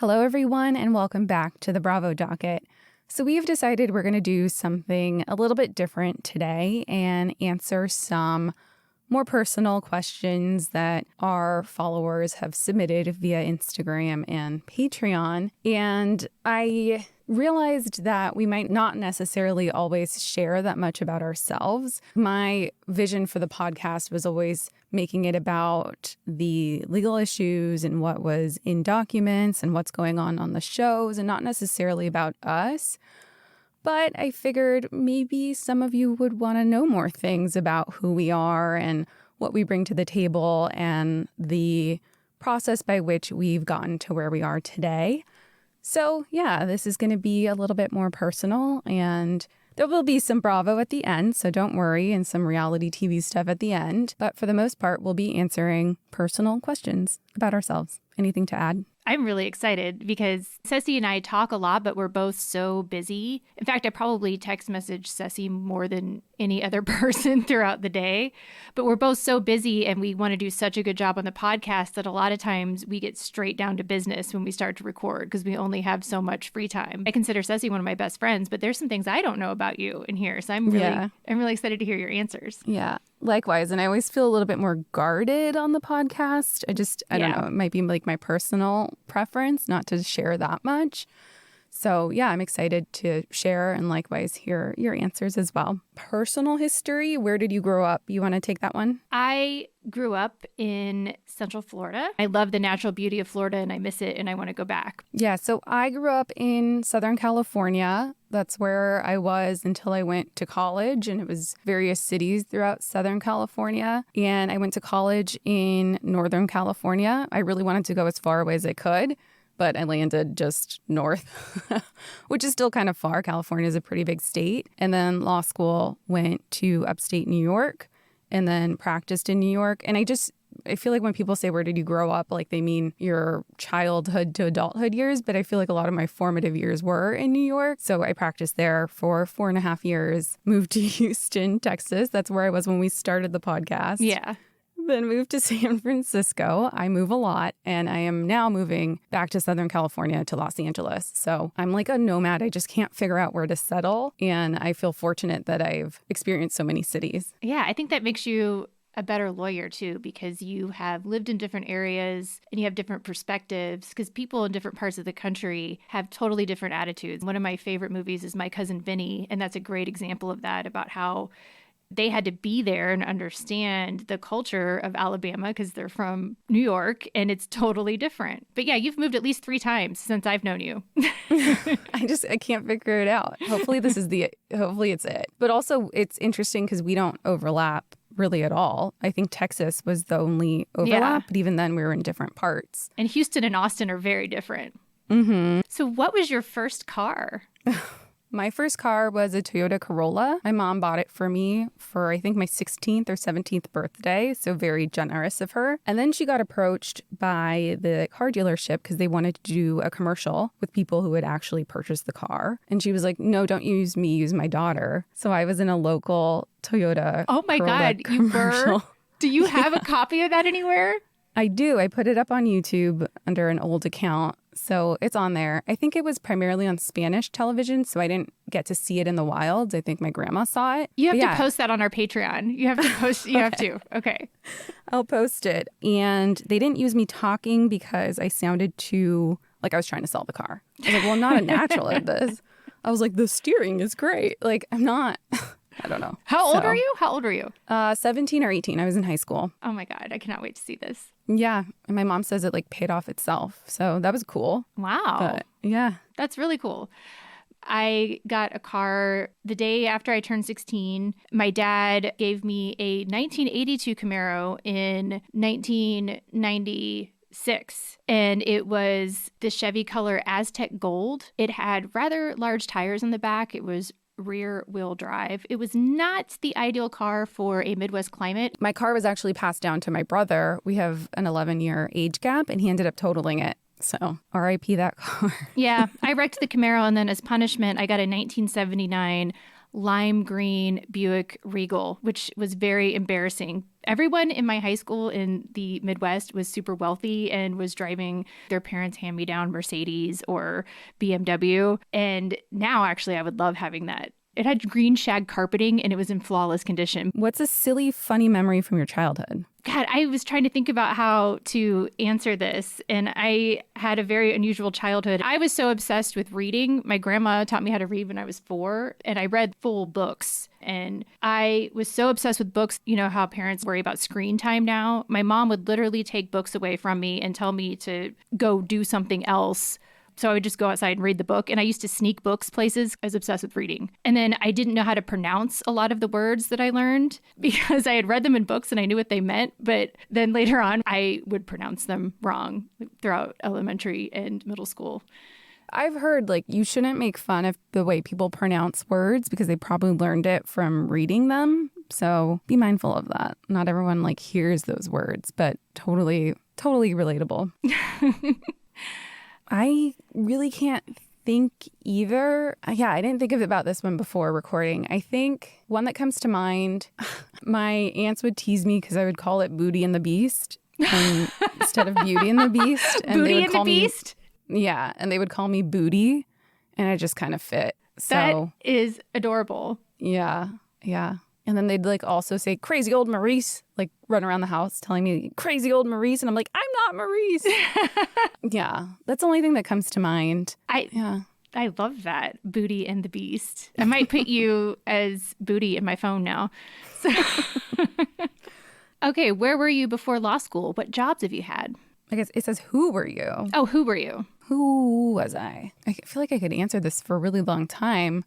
Hello, everyone, and welcome back to the Bravo Docket. So we've decided we're going to do something a little bit different today and answer some more personal questions that our followers have submitted via Instagram and Patreon. And I realized that we might not necessarily always share that much about ourselves. My vision for the podcast was always making it about the legal issues and what was in documents and what's going on the shows, and not necessarily about us. But I figured maybe some of you would want to know more things about who we are and what we bring to the table and the process by which we've gotten to where we are today. So yeah, this is going to be a little bit more personal, and there will be some Bravo at the end, so don't worry, and some reality TV stuff at the end. But for the most part, we'll be answering personal questions about ourselves. Anything to add? I'm really excited because Cesie and I talk a lot, but we're both so busy. In fact, I probably text message Cesie more than any other person throughout the day. But we're both so busy and we want to do such a good job on the podcast that a lot of times we get straight down to business when we start to record because we only have so much free time. I consider Cesie one of my best friends, but there's some things I don't know about you in here. So I'm really excited to hear your answers. Yeah. Likewise. And I always feel a little bit more guarded on the podcast. I don't know. It might be like my personal preference not to share that much. So yeah, I'm excited to share and likewise hear your answers as well. Personal history. Where did you grow up? You want to take that one? I grew up in Central Florida. I love the natural beauty of Florida and I miss it and I want to go back. Yeah, so I grew up in Southern California. That's where I was until I went to college, and it was various cities throughout Southern California. And I went to college in Northern California. I really wanted to go as far away as I could, but I landed just north, which is still kind of far. California is a pretty big state. And then law school went to upstate New York and then practiced in New York. And I feel like when people say, where did you grow up? Like they mean your childhood to adulthood years. But I feel like a lot of my formative years were in New York. So I practiced there for 4.5 years, moved to Houston, Texas. That's where I was when we started the podcast. Yeah. Then moved to San Francisco. I move a lot, and I am now moving back to Southern California to Los Angeles. So I'm like a nomad. I just can't figure out where to settle. And I feel fortunate that I've experienced so many cities. Yeah, I think that makes you a better lawyer too, because you have lived in different areas and you have different perspectives, because people in different parts of the country have totally different attitudes. One of my favorite movies is My Cousin Vinny, and that's a great example of that, about how they had to be there and understand the culture of Alabama because they're from New York and it's totally different. But yeah, you've moved at least 3 times since I've known you. I can't figure it out. Hopefully it's it. But also it's interesting because we don't overlap really at all. I think Texas was the only overlap, but even then we were in different parts. And Houston and Austin are very different. Mm-hmm. So what was your first car? My first car was a Toyota Corolla. My mom bought it for me for, I think, my 16th or 17th birthday, so very generous of her. And then she got approached by the car dealership because they wanted to do a commercial with people who had actually purchased the car. And she was like, no, don't use me, use my daughter. So I was in a local Toyota Oh my Corolla God, commercial. you were? Do you have a copy of that anywhere? I do. I put it up on YouTube under an old account. So it's on there. I think it was primarily on Spanish television, so I didn't get to see it in the wild. I think my grandma saw it. You have to post that on our Patreon. You have to post. You have to. Okay. I'll post it. And they didn't use me talking because I sounded too like I was trying to sell the car. I was like, well, I'm not a natural at this. I was like, the steering is great. Like, I'm not. I don't know. How old are you? How old were you? 17 or 18. I was in high school. Oh my God. I cannot wait to see this. Yeah. And my mom says it like paid off itself. So that was cool. Wow. But yeah. That's really cool. I got a car the day after I turned 16. My dad gave me a 1982 Camaro in 1996. And it was the Chevy color Aztec Gold. It had rather large tires in the back. It was rear wheel drive. It was not the ideal car for a Midwest climate. My car was actually passed down to my brother. We have an 11-year age gap, and he ended up totaling it. So RIP that car. Yeah, I wrecked the Camaro, and then as punishment, I got a 1979 lime green Buick Regal, which was very embarrassing. Everyone in my high school in the Midwest was super wealthy and was driving their parents' hand-me-down Mercedes or BMW. And now, actually, I would love having that. It had green shag carpeting and it was in flawless condition. What's a silly, funny memory from your childhood? God, I was trying to think about how to answer this, and I had a very unusual childhood. I was so obsessed with reading. My grandma taught me how to read when I was 4, and I read full books. And I was so obsessed with books. You know how parents worry about screen time now? My mom would literally take books away from me and tell me to go do something else. So I would just go outside and read the book. And I used to sneak books places. I was obsessed with reading. And then I didn't know how to pronounce a lot of the words that I learned because I had read them in books and I knew what they meant. But then later on, I would pronounce them wrong throughout elementary and middle school. I've heard like you shouldn't make fun of the way people pronounce words because they probably learned it from reading them. So be mindful of that. Not everyone like hears those words, but totally relatable. I really can't think either. Yeah, I didn't think about this one before recording. I think one that comes to mind, my aunts would tease me because I would call it Booty and the Beast instead of Beauty and the Beast. And Booty and the Beast? Yeah, and they would call me Booty, and I just kind of fit. So that is adorable. Yeah. And then they'd like also say crazy old Maurice, like run around the house telling me crazy old Maurice. And I'm like, I'm not Maurice. Yeah, that's the only thing that comes to mind. I love that. Booty and the Beast. I might put you as Booty in my phone now. So okay, where were you before law school? What jobs have you had? I guess it says, who were you? Oh, who were you? Who was I? I feel like I could answer this for a really long time.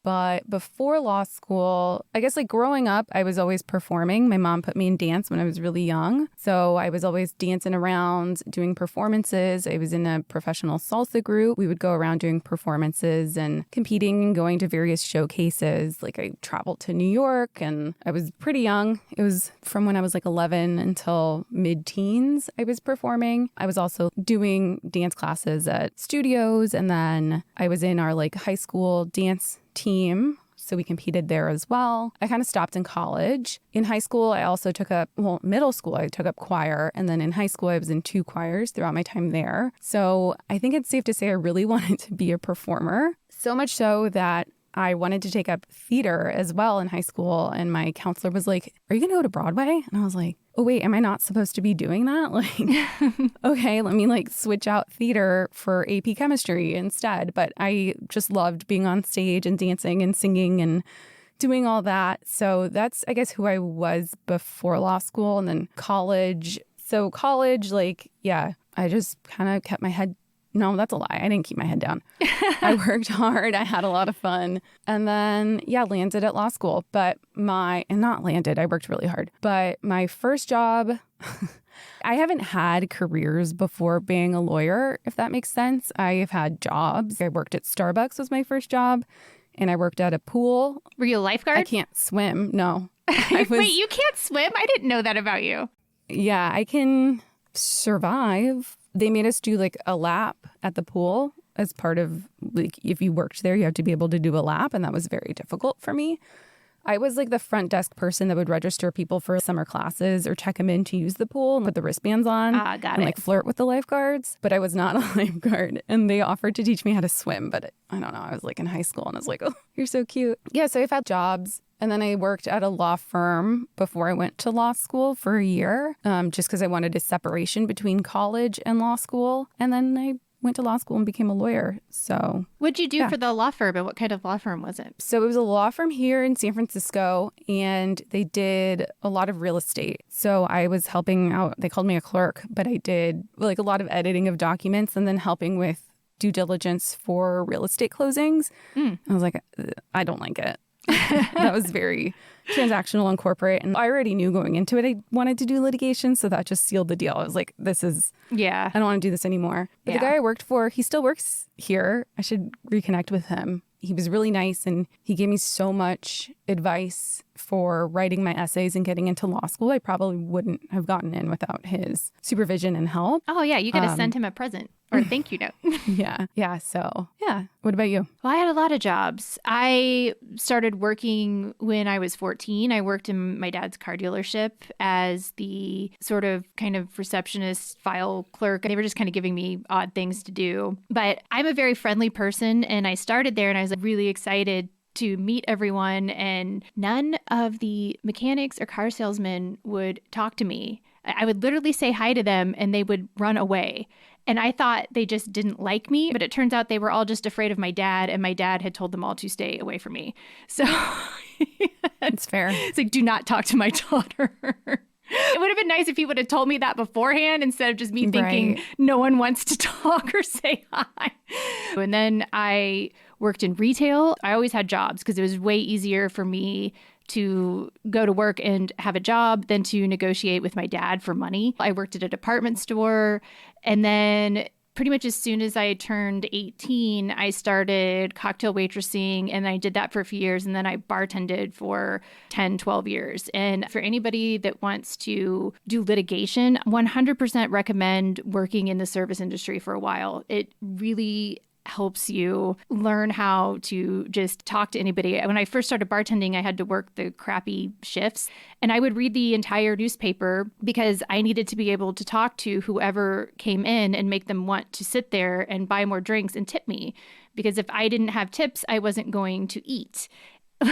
But before law school, I guess like growing up, I was always performing. My mom put me in dance when I was really young. So I was always dancing around, doing performances. I was in a professional salsa group. We would go around doing performances and competing and going to various showcases. Like I traveled to New York and I was pretty young. It was from when I was like 11 until mid-teens I was performing. I was also doing dance classes at studios. And then I was in our like high school dance team. So we competed there as well. I kind of stopped in college. In high school, I also took up, middle school, I took up choir. And then in high school, I was in 2 choirs throughout my time there. So I think it's safe to say I really wanted to be a performer. So much so that I wanted to take up theater as well in high school. And my counselor was like, are you going to go to Broadway? And I was like, oh, wait, am I not supposed to be doing that? Like, okay, let me like switch out theater for AP chemistry instead. But I just loved being on stage and dancing and singing and doing all that. So that's, I guess, who I was before law school. And then college. So college, like, yeah, I just kind of kept my head. No, that's a lie. I didn't keep my head down. I worked hard. I had a lot of fun. And then, yeah, landed at law school. But not landed, I worked really hard. But my first job, I haven't had careers before being a lawyer, if that makes sense. I have had jobs. I worked at Starbucks was my first job. And I worked at a pool. Were you a lifeguard? I can't swim. No. Wait, you can't swim? I didn't know that about you. Yeah, I can survive. They made us do like a lap at the pool as part of like if you worked there, you have to be able to do a lap. And that was very difficult for me. I was like the front desk person that would register people for summer classes or check them in to use the pool and put the wristbands on and like flirt with the lifeguards. But I was not a lifeguard and they offered to teach me how to swim. But I don't know. I was like in high school and I was like, oh, you're so cute. Yeah. So I've had jobs. And then I worked at a law firm before I went to law school for a year, just because I wanted a separation between college and law school. And then I went to law school and became a lawyer. So what'd you do for the law firm and what kind of law firm was it? So it was a law firm here in San Francisco and they did a lot of real estate. So I was helping out. They called me a clerk, but I did like a lot of editing of documents and then helping with due diligence for real estate closings. I was like, I don't like it. That was very transactional and corporate. And I already knew going into it, I wanted to do litigation. So that just sealed the deal. I was like, I don't want to do this anymore. But the guy I worked for, he still works here. I should reconnect with him. He was really nice and he gave me so much advice for writing my essays and getting into law school. I probably wouldn't have gotten in without his supervision and help. Oh, yeah. You got to send him a present or a thank you note. Yeah. So, yeah. What about you? Well, I had a lot of jobs. I started working when I was 14. I worked in my dad's car dealership as the sort of kind of receptionist, file clerk. They were just kind of giving me odd things to do. But I'm a very friendly person, and I started there and I was really excited to meet everyone, and none of the mechanics or car salesmen would talk to me. I would literally say hi to them and they would run away. And I thought they just didn't like me, but it turns out they were all just afraid of my dad, and my dad had told them all to stay away from me. So it's fair. It's like, do not talk to my daughter. It would have been nice if he would have told me that beforehand instead of just me thinking no one wants to talk or say hi. And then I worked in retail. I always had jobs because it was way easier for me to go to work and have a job than to negotiate with my dad for money. I worked at a department store, and then pretty much as soon as I turned 18, I started cocktail waitressing, and I did that for a few years, and then I bartended for 10, 12 years. And for anybody that wants to do litigation, 100% recommend working in the service industry for a while. It really helps you learn how to just talk to anybody. When I first started bartending, I had to work the crappy shifts, and I would read the entire newspaper because I needed to be able to talk to whoever came in and make them want to sit there and buy more drinks and tip me. Because if I didn't have tips, I wasn't going to eat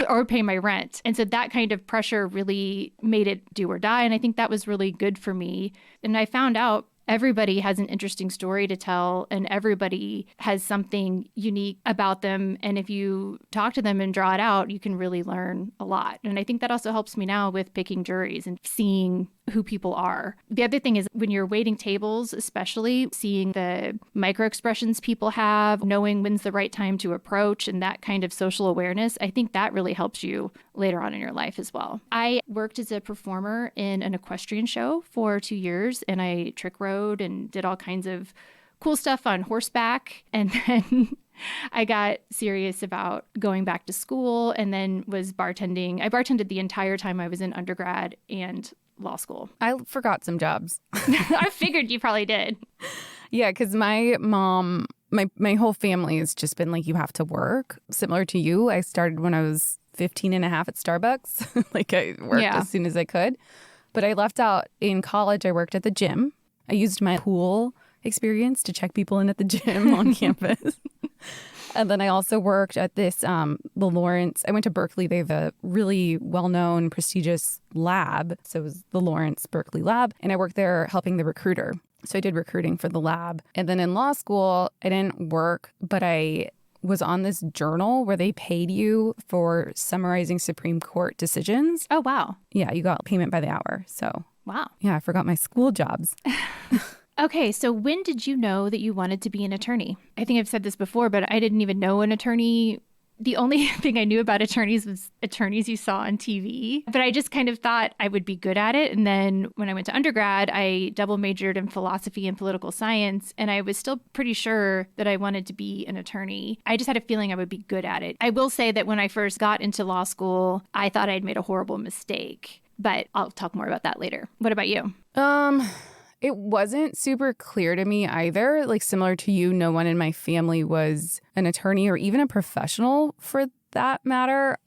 or pay my rent. And so that kind of pressure really made it do or die. And I think that was really good for me. And I found out everybody has an interesting story to tell, and everybody has something unique about them. And if you talk to them and draw it out, you can really learn a lot. And I think that also helps me now with picking juries and seeing who people are. The other thing is when you're waiting tables, especially seeing the micro expressions people have, knowing when's the right time to approach, and that kind of social awareness, I think that really helps you later on in your life as well. I worked as a performer in an equestrian show for 2 years, and I trick rode and did all kinds of cool stuff on horseback. And then I got serious about going back to school, and then was bartending. I bartended the entire time I was in undergrad and law school. I forgot some jobs. I figured you probably did. Yeah, because my mom, my whole family has just been like, you have to work. Similar to you, I started when I was 15 and a half at Starbucks. Like I worked as soon as I could. But I left out in college. I worked at the gym. I used my pool experience to check people in at the gym on campus. And then I also worked at this, the Lawrence. I went to Berkeley. They have a really well-known, prestigious lab. So it was the Lawrence Berkeley lab. And I worked there helping the recruiter. So I did recruiting for the lab. And then in law school, I didn't work, but I was on this journal where they paid you for summarizing Supreme Court decisions. Oh, wow. Yeah, you got payment by the hour. So, wow. Yeah, I forgot my school jobs. Okay, so when did you know that you wanted to be an attorney? I think I've said this before, but I didn't even know an attorney. The only thing I knew about attorneys was attorneys you saw on TV. But I just kind of thought I would be good at it. And then when I went to undergrad, I double majored in philosophy and political science. And I was still pretty sure that I wanted to be an attorney. I just had a feeling I would be good at it. I will say that when I first got into law school, I thought I'd made a horrible mistake. But I'll talk more about that later. What about you? It wasn't super clear to me either. Like similar to you, no one in my family was an attorney or even a professional for that matter.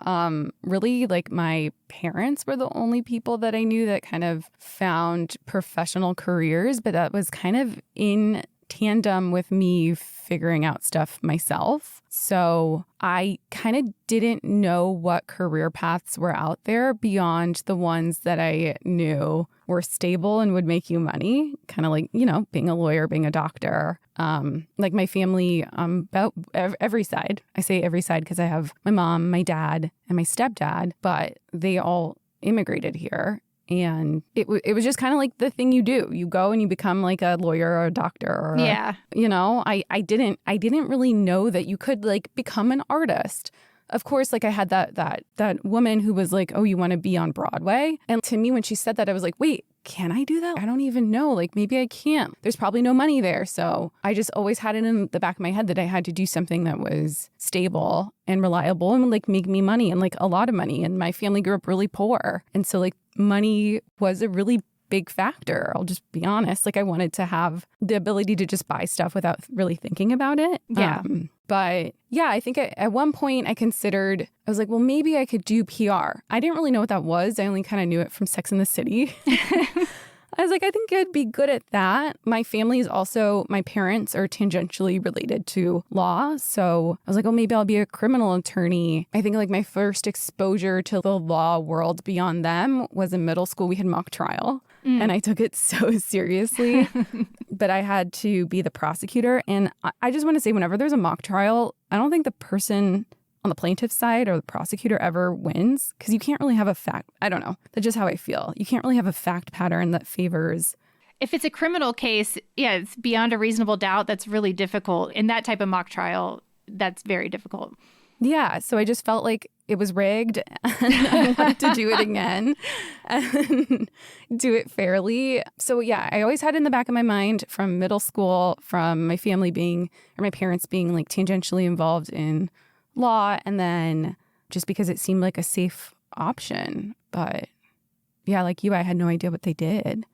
Really, like my parents were the only people that I knew that kind of found professional careers, but that was kind of in tandem with me figuring out stuff myself. So I kind of didn't know what career paths were out there beyond the ones that I knew were stable and would make you money. Kind of like, you know, being a lawyer, being a doctor. Like my family, about every side. I say every side because I have my mom, my dad, and my stepdad, but they all immigrated here. And it was just kind of like the thing you do. You go and you become like a lawyer or a doctor. Or, you know, I didn't really know that you could like become an artist. Of course, like I had that woman who was like, oh, you want to be on Broadway? And to me, when she said that, I was like, wait, can I do that? I don't even know. Like, maybe I can't. There's probably no money there. So I just always had it in the back of my head that I had to do something that was stable and reliable and like make me money and like a lot of money. And my family grew up really poor. And so like money was a really big factor. I'll just be honest. Like I wanted to have the ability to just buy stuff without really thinking about it. Yeah. But yeah, I think at one point I was like, well, maybe I could do PR. I didn't really know what that was. I only kind of knew it from Sex and the City. I was like, I think I'd be good at that. My family is also, my parents are tangentially related to law. So I was like, oh, maybe I'll be a criminal attorney. I think like my first exposure to the law world beyond them was in middle school. We had mock trial and I took it so seriously, but I had to be the prosecutor. And I just want to say, whenever there's a mock trial, I don't think the person on the plaintiff's side or the prosecutor ever wins because you can't really have a fact. I don't know. That's just how I feel. You can't really have a fact pattern that favors. If it's a criminal case, yeah, it's beyond a reasonable doubt. That's really difficult. In that type of mock trial, that's very difficult. Yeah. So I just felt like it was rigged and I wanted to do it again and do it fairly. So yeah, I always had in the back of my mind from middle school, from my family being, or my parents being like tangentially involved in law, and then just because it seemed like a safe option. But yeah, like you, I had no idea what they did.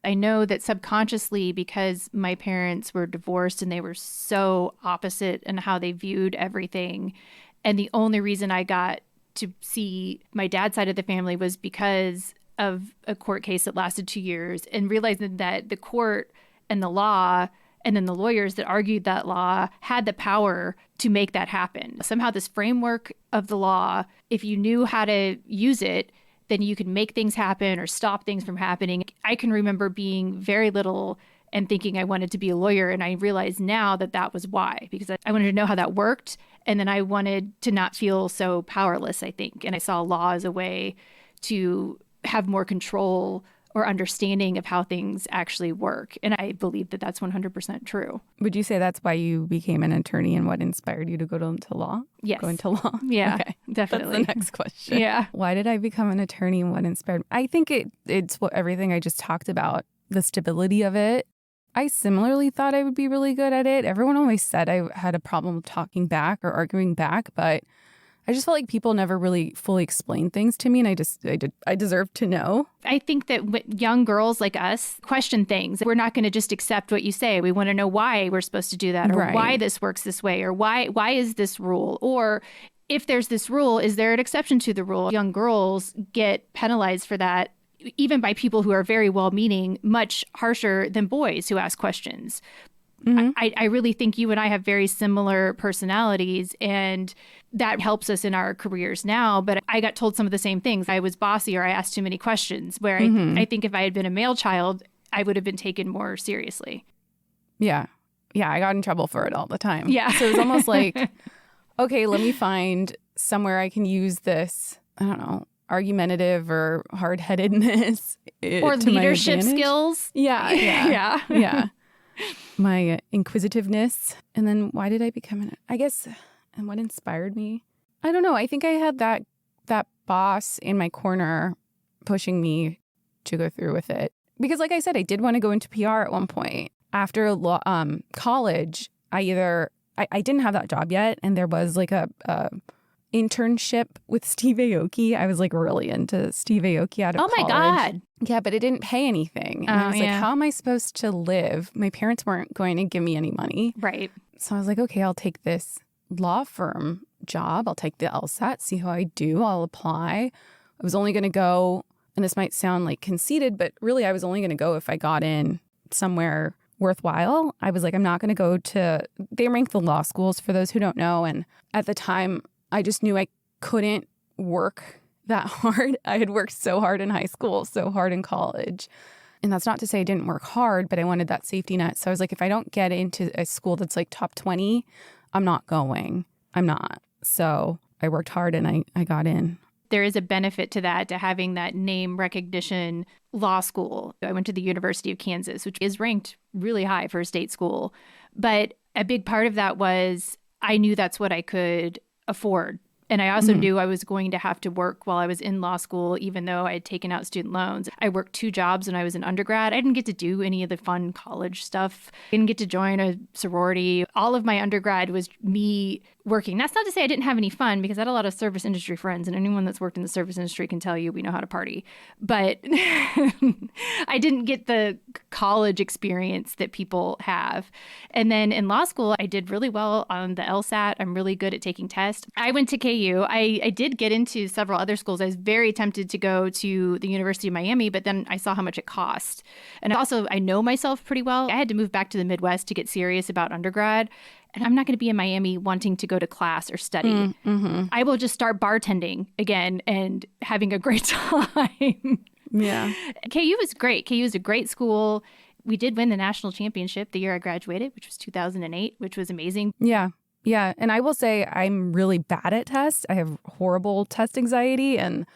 I know that subconsciously, because my parents were divorced and they were so opposite in how they viewed everything, and the only reason I got to see my dad's side of the family was because of a court case that lasted 2 years, and realizing that the court and the law and then the lawyers that argued that law had the power to make that happen. Somehow this framework of the law, if you knew how to use it, then you could make things happen or stop things from happening. I can remember being very little and thinking I wanted to be a lawyer. And I realize now that that was why, because I wanted to know how that worked. And then I wanted to not feel so powerless, I think. And I saw law as a way to have more control or understanding of how things actually work. And I believe that that's 100% true. Would you say that's why you became an attorney and what inspired you to go into law? Yes. Go into law? Yeah, okay. definitely. That's the next question. Yeah. Why did I become an attorney and what inspired me? I think it's what everything I just talked about, the stability of it. I similarly thought I would be really good at it. Everyone always said I had a problem talking back or arguing back, but I just felt like people never really fully explained things to me, and I deserved to know. I think that young girls like us question things. We're not going to just accept what you say. We want to know why we're supposed to do that, or why this works this way, or why is this rule, or if there's this rule, is there an exception to the rule? Young girls get penalized for that, even by people who are very well-meaning, much harsher than boys who ask questions. Mm-hmm. I really think you and I have very similar personalities, and that helps us in our careers now. But I got told some of the same things. I was bossy, or I asked too many questions, where I think if I had been a male child, I would have been taken more seriously. Yeah. Yeah, I got in trouble for it all the time. Yeah. So it was almost like, okay, let me find somewhere I can use this, I don't know, argumentative or hard-headedness. Or leadership skills. Yeah. Yeah. Yeah. My inquisitiveness. And then why did I become I guess, and what inspired me? I don't know. I think I had that boss in my corner pushing me to go through with it. Because like I said, I did want to go into PR at one point. After college, I didn't have that job yet. And there was like a internship with Steve Aoki. I was like really into Steve Aoki out of college. Oh my God. Yeah, but it didn't pay anything. And I was like, how am I supposed to live? My parents weren't going to give me any money. Right. So I was like, okay, I'll take this law firm job. I'll take the LSAT, see how I do. I'll apply. I was only going to go, and this might sound like conceited, but really I was only going to go if I got in somewhere worthwhile. I was like, I'm not going to go to, they rank the law schools for those who don't know. And at the time, I just knew I couldn't work that hard. I had worked so hard in high school, so hard in college. And that's not to say I didn't work hard, but I wanted that safety net. So I was like, if I don't get into a school that's like top 20, I'm not going. I'm not. So I worked hard and I got in. There is a benefit to that, to having that name recognition law school. I went to the University of Kansas, which is ranked really high for a state school. But a big part of that was I knew that's what I could afford. And I also knew I was going to have to work while I was in law school, even though I had taken out student loans. I worked 2 jobs when I was an undergrad. I didn't get to do any of the fun college stuff. I didn't get to join a sorority. All of my undergrad was me working. That's not to say I didn't have any fun, because I had a lot of service industry friends, and anyone that's worked in the service industry can tell you we know how to party. But I didn't get the college experience that people have. And then in law school, I did really well on the LSAT. I'm really good at taking tests. I went to KU. I did get into several other schools. I was very tempted to go to the University of Miami, but then I saw how much it cost. And also, I know myself pretty well. I had to move back to the Midwest to get serious about undergrad. And I'm not going to be in Miami wanting to go to class or study. I will just start bartending again and having a great time. Yeah. KU was great. KU is a great school. We did win the national championship the year I graduated, which was 2008, which was amazing. Yeah. Yeah. And I will say I'm really bad at tests. I have horrible test anxiety, and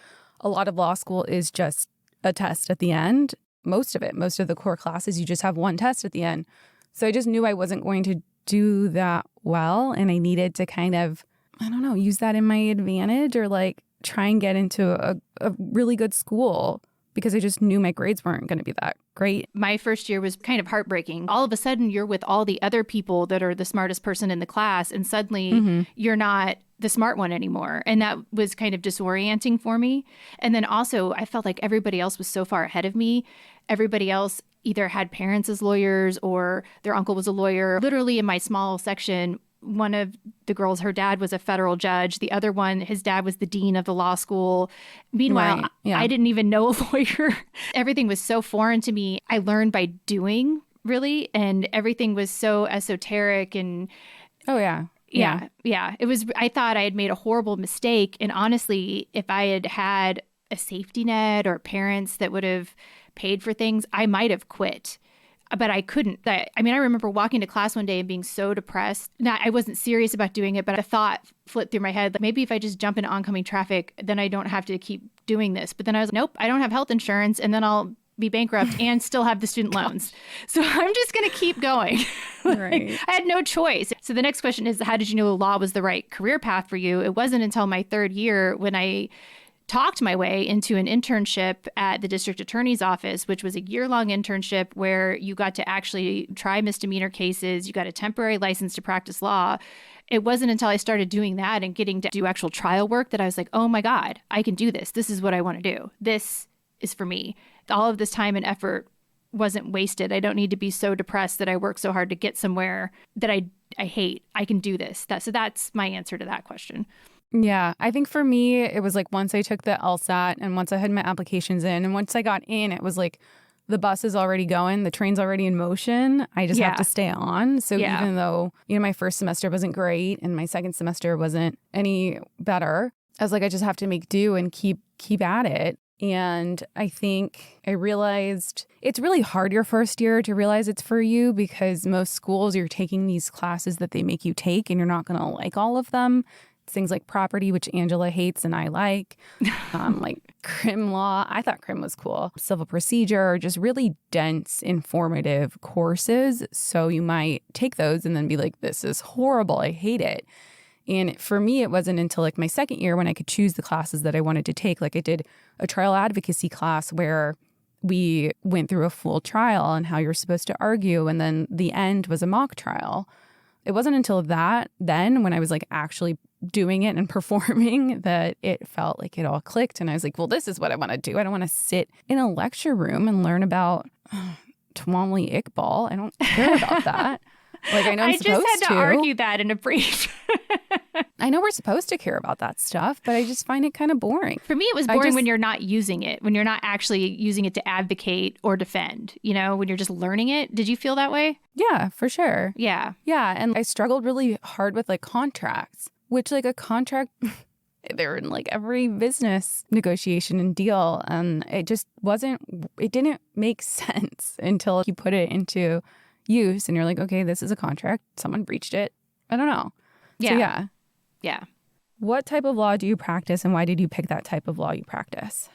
a lot of law school is just a test at the end. Most of the core classes, you just have one test at the end. So I just knew I wasn't going to do that well, and I needed to kind of, I don't know, use that in my advantage, or like try and get into a really good school, because I just knew my grades weren't going to be that great. My first year was kind of heartbreaking. All of a sudden, you're with all the other people that are the smartest person in the class, and suddenly you're not the smart one anymore. And that was kind of disorienting for me. And then also, I felt like everybody else was so far ahead of me. Everybody else either had parents as lawyers or their uncle was a lawyer. Literally in my small section, one of the girls, her dad was a federal judge. The other one, his dad was the dean of the law school. Meanwhile, I didn't even know a lawyer. Everything was so foreign to me. I learned by doing, really, and everything was so esoteric and... Oh, yeah. Yeah. It was, I thought I had made a horrible mistake. And honestly, if I had had a safety net or parents that would have paid for things, I might have quit. But I couldn't. I remember walking to class one day and being so depressed. Now, I wasn't serious about doing it, but a thought flipped through my head, like maybe if I just jump into oncoming traffic, then I don't have to keep doing this. But then I was, nope, I don't have health insurance, and then I'll be bankrupt and still have the student loans. So I'm just going to keep going. Right. I had no choice. So the next question is, how did you know law was the right career path for you? It wasn't until my 3rd year when I talked my way into an internship at the district attorney's office, which was a year-long internship where you got to actually try misdemeanor cases. You got a temporary license to practice law. It wasn't until I started doing that and getting to do actual trial work that I was like, oh my God, I can do this. This is what I want to do. This is for me. All of this time and effort wasn't wasted. I don't need to be so depressed that I work so hard to get somewhere that I hate. I can do this. So that's my answer to that question. Yeah, I think for me, it was like once I took the LSAT and once I had my applications in, and once I got in, it was like the bus is already going, the train's already in motion. I just have to stay on. So even though, my first semester wasn't great and my second semester wasn't any better, I was like, I just have to make do and keep at it. And I think I realized it's really hard your first year to realize it's for you, because most schools, you're taking these classes that they make you take and you're not going to like all of them. It's things like property, which Angela hates and I like crim law. I thought crim was cool. Civil procedure, just really dense, informative courses. So you might take those and then be like, this is horrible. I hate it. And for me, it wasn't until like my second year when I could choose the classes that I wanted to take. Like I did a trial advocacy class where we went through a full trial and how you're supposed to argue. And then the end was a mock trial. It wasn't until then when I was like actually doing it and performing that it felt like it all clicked. And I was like, well, this is what I want to do. I don't want to sit in a lecture room and learn about Twombly Iqbal. I don't care about that. Like, I know I'm supposed to. I just had to argue that in a brief. I know we're supposed to care about that stuff, but I just find it kind of boring. For me, it was boring when you're not using it, when you're not actually using it to advocate or defend, when you're just learning it. Did you feel that way? Yeah, for sure. Yeah. Yeah. And I struggled really hard with like contracts, which like a contract, they're in like every business negotiation and deal. And it just it didn't make sense until you put it into use and you're like, okay, this is a contract. Someone breached it. I don't know. Yeah. So, yeah. What type of law do you practice and why did you pick that type of law you practice?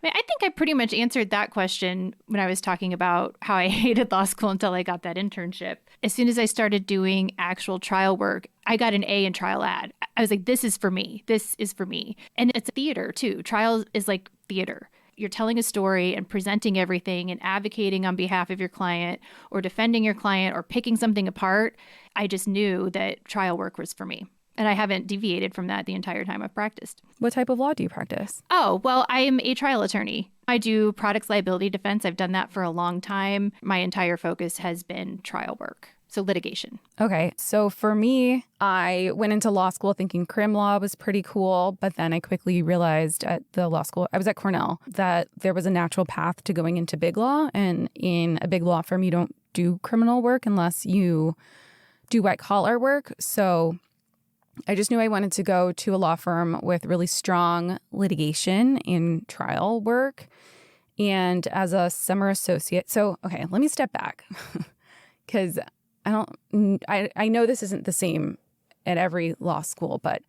I think I pretty much answered that question when I was talking about how I hated law school until I got that internship. As soon as I started doing actual trial work, I got an A in trial ad. I was like, this is for me. This is for me. And it's a theater too. Trial is like theater. You're telling a story and presenting everything and advocating on behalf of your client or defending your client or picking something apart. I just knew that trial work was for me. And I haven't deviated from that the entire time I've practiced. What type of law do you practice? Oh, well, I am a trial attorney. I do products liability defense. I've done that for a long time. My entire focus has been trial work. So litigation. Okay. So for me, I went into law school thinking crim law was pretty cool, but then I quickly realized at the law school, I was at Cornell, that there was a natural path to going into big law. And in a big law firm, you don't do criminal work unless you do white collar work. So I just knew I wanted to go to a law firm with really strong litigation and trial work. And as a summer associate, so, okay, let me step back because I know this isn't the same at every law school, but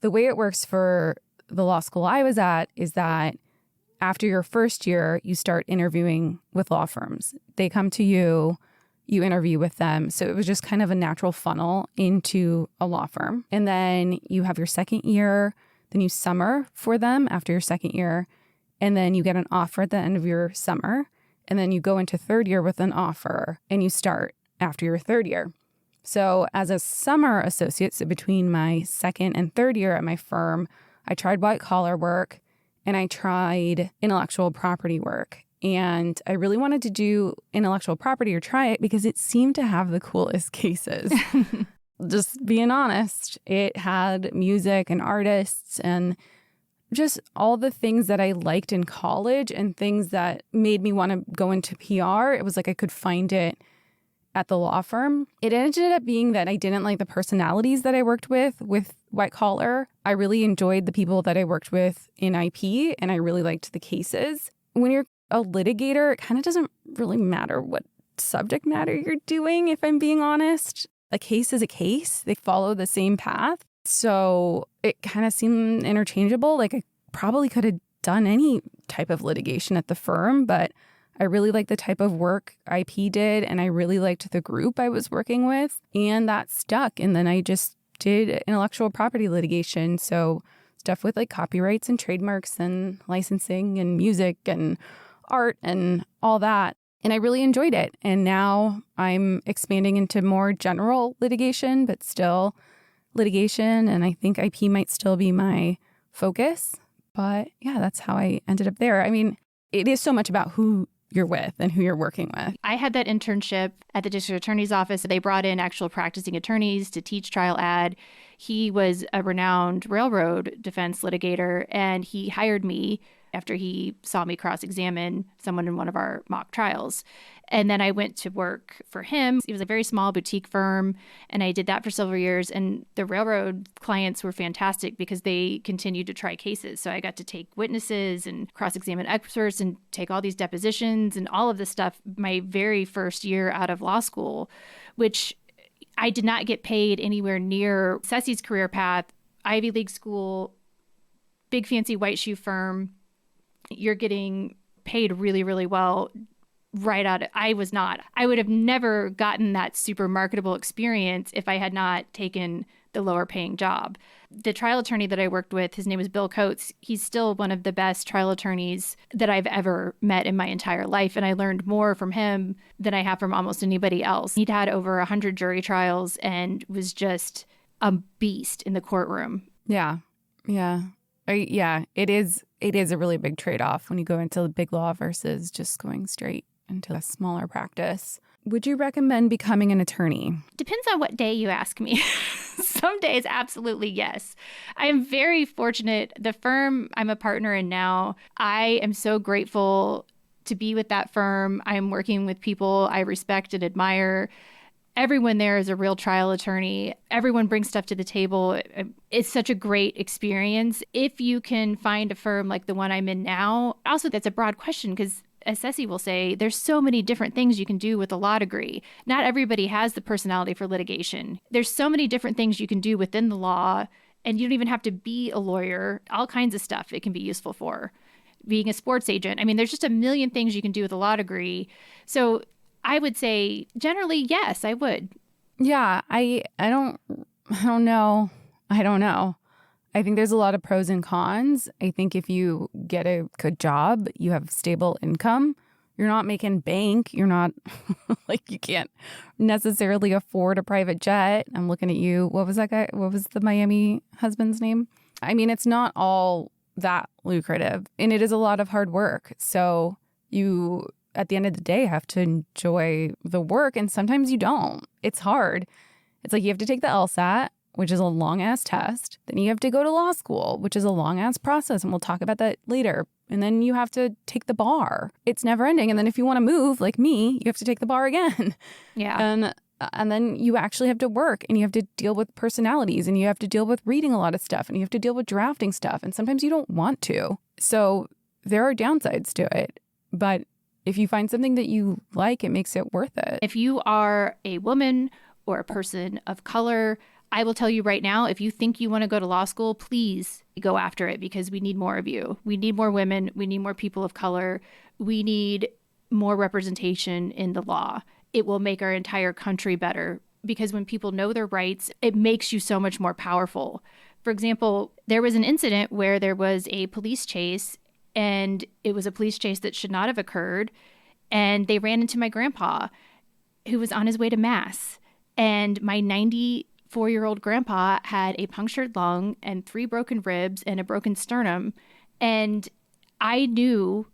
the way it works for the law school I was at is that after your first year, you start interviewing with law firms. They come to you, you interview with them. So it was just kind of a natural funnel into a law firm. And then you have your second year, then you summer for them after your second year, and then you get an offer at the end of your summer, and then you go into third year with an offer, and you start after your third year. So as a summer associate, so between my second and third year at my firm, I tried white collar work and I tried intellectual property work. And I really wanted to do intellectual property or try it because it seemed to have the coolest cases. Just being honest, it had music and artists and just all the things that I liked in college and things that made me want to go into PR. It was like I could find it at the law firm. It ended up being that I didn't like the personalities that I worked with white collar. I really enjoyed the people that I worked with in IP, and I really liked the cases. When you're a litigator, it kind of doesn't really matter what subject matter you're doing, if I'm being honest. A case is a case. They follow the same path. So it kind of seemed interchangeable. Like I probably could have done any type of litigation at the firm, but I really liked the type of work IP did, and I really liked the group I was working with, and that stuck. And then I just did intellectual property litigation. So stuff with like copyrights and trademarks and licensing and music and art and all that. And I really enjoyed it. And now I'm expanding into more general litigation, but still litigation. And I think IP might still be my focus. But yeah, that's how I ended up there. I mean, it is so much about who you're with and who you're working with. I had that internship at the district attorney's office. They brought in actual practicing attorneys to teach trial ad. He was a renowned railroad defense litigator, and he hired me after he saw me cross-examine someone in one of our mock trials. And then I went to work for him. It was a very small boutique firm, and I did that for several years. And the railroad clients were fantastic because they continued to try cases. So I got to take witnesses and cross-examine experts and take all these depositions and all of this stuff my very first year out of law school, which I did not get paid anywhere near Cesie's career path. Ivy League school, big fancy white shoe firm. You're getting paid really, really well right out. I was not. I would have never gotten that super marketable experience if I had not taken the lower paying job. The trial attorney that I worked with, his name was Bill Coates. He's still one of the best trial attorneys that I've ever met in my entire life. And I learned more from him than I have from almost anybody else. He'd had over 100 jury trials and was just a beast in the courtroom. Yeah. Yeah. Yeah. It is a really big trade-off when you go into big law versus just going straight into a smaller practice. Would you recommend becoming an attorney? Depends on what day you ask me. Some days, absolutely yes. I am very fortunate. The firm I'm a partner in now, I am so grateful to be with that firm. I'm working with people I respect and admire. Everyone there is a real trial attorney. Everyone brings stuff to the table. It's such a great experience. If you can find a firm like the one I'm in now, also that's a broad question because as Cesie will say, there's so many different things you can do with a law degree. Not everybody has the personality for litigation. There's so many different things you can do within the law, and you don't even have to be a lawyer. All kinds of stuff it can be useful for. Being a sports agent. I mean, there's just a million things you can do with a law degree. So I would say generally, yes, I would. Yeah, I don't know. I don't know. I think there's a lot of pros and cons. I think if you get a good job, you have stable income, you're not making bank. You're not like you can't necessarily afford a private jet. I'm looking at you. What was that guy? What was the Miami husband's name? I mean, it's not all that lucrative and it is a lot of hard work. So you, at the end of the day, have to enjoy the work. And sometimes you don't. It's hard. It's like you have to take the LSAT, which is a long ass test. Then you have to go to law school, which is a long ass process. And we'll talk about that later. And then you have to take the bar. It's never ending. And then if you want to move like me, you have to take the bar again. Yeah. And then you actually have to work and you have to deal with personalities and you have to deal with reading a lot of stuff and you have to deal with drafting stuff. And sometimes you don't want to. So there are downsides to it. But if you find something that you like, it makes it worth it. If you are a woman or a person of color, I will tell you right now, if you think you want to go to law school, please go after it because we need more of you. We need more women. We need more people of color. We need more representation in the law. It will make our entire country better because when people know their rights, it makes you so much more powerful. For example, there was an incident where there was a police chase and it was a police chase that should not have occurred. And they ran into my grandpa who was on his way to mass. And my 94-year-old grandpa had a punctured lung and 3 broken ribs and a broken sternum. And I knew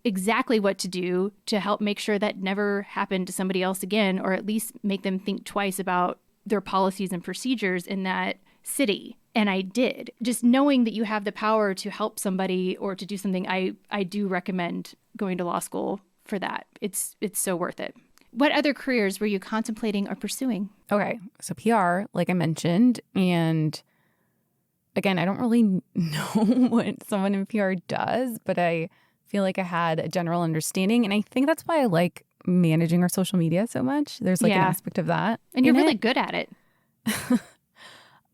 exactly what to do to help make sure that never happened to somebody else again, or at least make them think twice about their policies and procedures in that city. And I did. Just knowing that you have the power to help somebody or to do something, I do recommend going to law school for that. It's so worth it. What other careers were you contemplating or pursuing? Okay, so PR, like I mentioned, and again, I don't really know what someone in PR does, but I feel like I had a general understanding, and I think that's why I like managing our social media so much. There's like an aspect of that. And you're really good at it.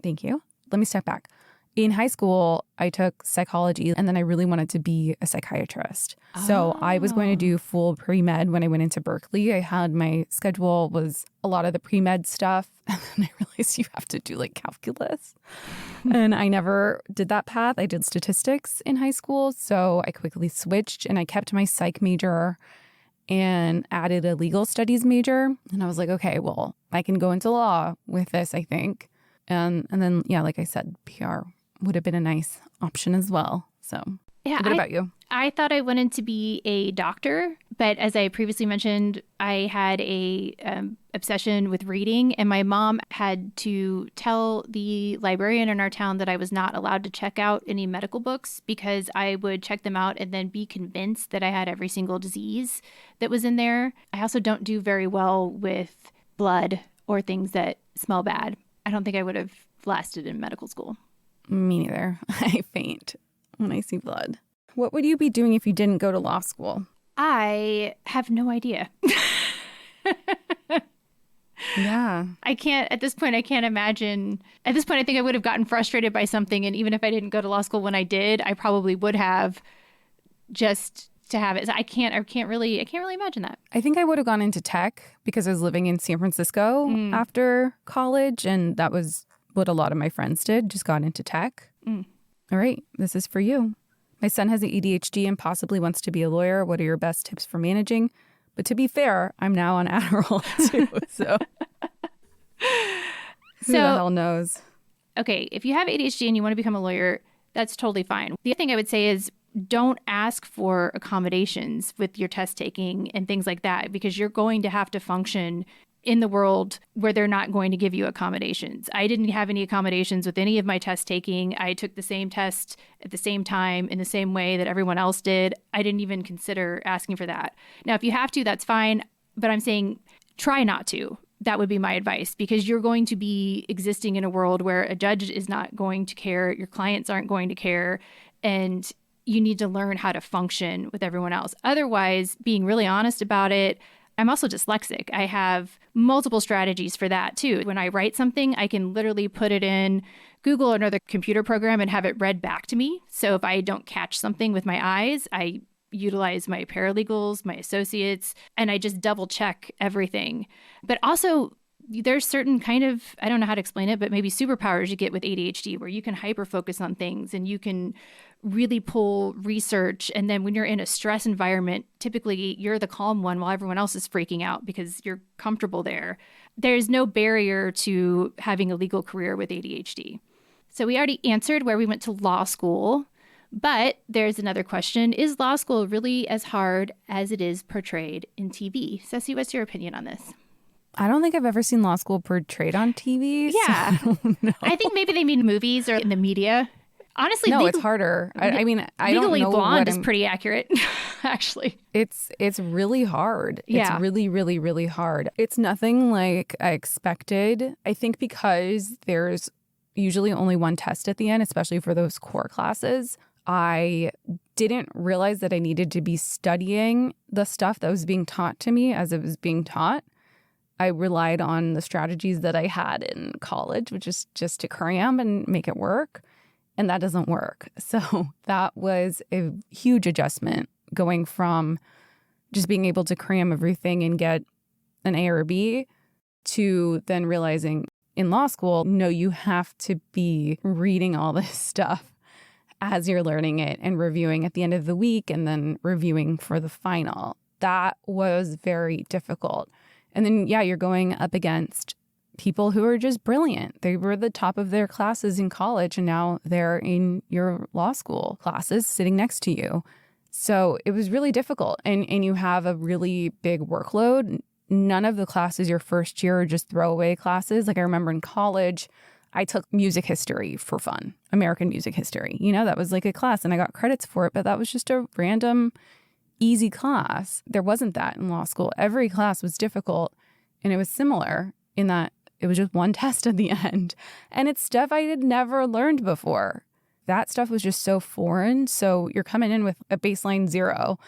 Thank you. Let me step back. In high school, I took psychology and then I really wanted to be a psychiatrist. So I was going to do full pre-med when I went into Berkeley. I had my schedule was a lot of the pre-med stuff. And then I realized you have to do like calculus. And I never did that path. I did statistics in high school. So I quickly switched and I kept my psych major and added a legal studies major. And I was like, okay, well, I can go into law with this, I think. And then, yeah, like I said, PR would have been a nice option as well. So yeah, what about you? I thought I wanted to be a doctor, but as I previously mentioned, I had a obsession with reading, and my mom had to tell the librarian in our town that I was not allowed to check out any medical books because I would check them out and then be convinced that I had every single disease that was in there. I also don't do very well with blood or things that smell bad. I don't think I would have lasted in medical school. Me neither. I faint when I see blood. What would you be doing if you didn't go to law school? I have no idea. Yeah. I can't, at this point, I can't imagine. At this point, I think I would have gotten frustrated by something. And even if I didn't go to law school when I did, I probably would have just to have it. So I can't really imagine that. I think I would have gone into tech because I was living in San Francisco after college. And that was what a lot of my friends did, just got into tech. All right, this is for you. My son has ADHD and possibly wants to be a lawyer. What are your best tips for managing? But to be fair, I'm now on Adderall too, so who the hell knows? Okay, if you have ADHD and you want to become a lawyer, that's totally fine. The other thing I would say is don't ask for accommodations with your test taking and things like that because you're going to have to function in the world where they're not going to give you accommodations. I didn't have any accommodations with any of my test taking. I took the same test at the same time in the same way that everyone else did. I didn't even consider asking for that. Now, if you have to, that's fine. But I'm saying try not to. That would be my advice because you're going to be existing in a world where a judge is not going to care. Your clients aren't going to care. And you need to learn how to function with everyone else. Otherwise, being really honest about it, I'm also dyslexic. I have multiple strategies for that too. When I write something, I can literally put it in Google or another computer program and have it read back to me. So if I don't catch something with my eyes, I utilize my paralegals, my associates, and I just double check everything. But also there's certain kind of, I don't know how to explain it, but maybe superpowers you get with ADHD where you can hyper focus on things and you can really pull research. And then when you're in a stress environment, typically you're the calm one while everyone else is freaking out because you're comfortable there. There's no barrier to having a legal career with ADHD. So we already answered where we went to law school, but there's another question. Is law school really as hard as it is portrayed in TV? Cesie, what's your opinion on this? I don't think I've ever seen law school portrayed on TV. Yeah. So I don't know. I think maybe they mean movies or in the media. Honestly, No, it's harder. I mean, I don't Legally know Blonde is pretty accurate, actually. It's really hard. Yeah. It's really, really, really hard. It's nothing like I expected. I think because there's usually only one test at the end, especially for those core classes. I didn't realize that I needed to be studying the stuff that was being taught to me as it was being taught. I relied on the strategies that I had in college, which is just to cram and make it work. And that doesn't work. So that was a huge adjustment going from just being able to cram everything and get an A or a B to then realizing in law school, no, you have to be reading all this stuff as you're learning it and reviewing at the end of the week and then reviewing for the final. That was very difficult. And then, yeah, you're going up against people who are just brilliant. They were the top of their classes in college, and now they're in your law school classes sitting next to you. So it was really difficult. And you have a really big workload. None of the classes your first year are just throwaway classes. Like I remember in college, I took music history for fun, American music history. You know, that was like a class and I got credits for it, but that was just a random, easy class. There wasn't that in law school. Every class was difficult, and it was similar in that it was just one test at the end. And it's stuff I had never learned before. That stuff was just so foreign. So you're coming in with a baseline 0.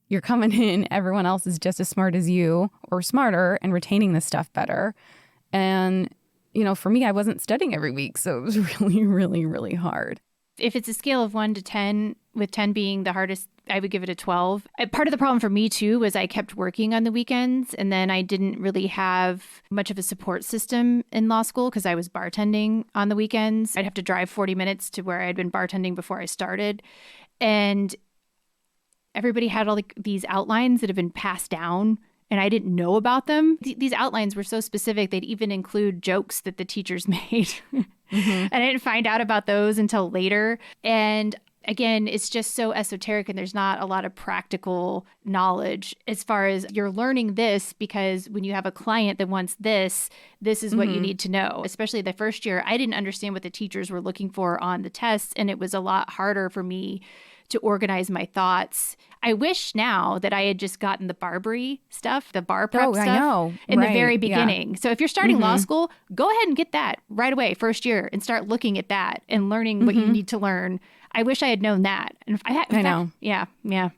You're coming in, everyone else is just as smart as you or smarter and retaining this stuff better. And, you know, for me, I wasn't studying every week. So it was really, really, really hard. If it's a scale of 1 to 10, with 10 being the hardest, I would give it a 12. Part of the problem for me, too, was I kept working on the weekends, and then I didn't really have much of a support system in law school because I was bartending on the weekends. I'd have to drive 40 minutes to where I'd been bartending before I started. And everybody had all these outlines that have been passed down, and I didn't know about them. These outlines were so specific, they'd even include jokes that the teachers made. And I didn't find out about those until later. And again, it's just so esoteric and there's not a lot of practical knowledge as far as you're learning this because when you have a client that wants this is what you need to know. Especially the first year, I didn't understand what the teachers were looking for on the tests, and it was a lot harder for me to organize my thoughts. I wish now that I had just gotten the Barbary stuff, the bar prep stuff in the very beginning. Yeah. So if you're starting law school, go ahead and get that right away, first year, and start looking at that and learning what you need to learn. I wish I had known that. And I know. Yeah. Yeah.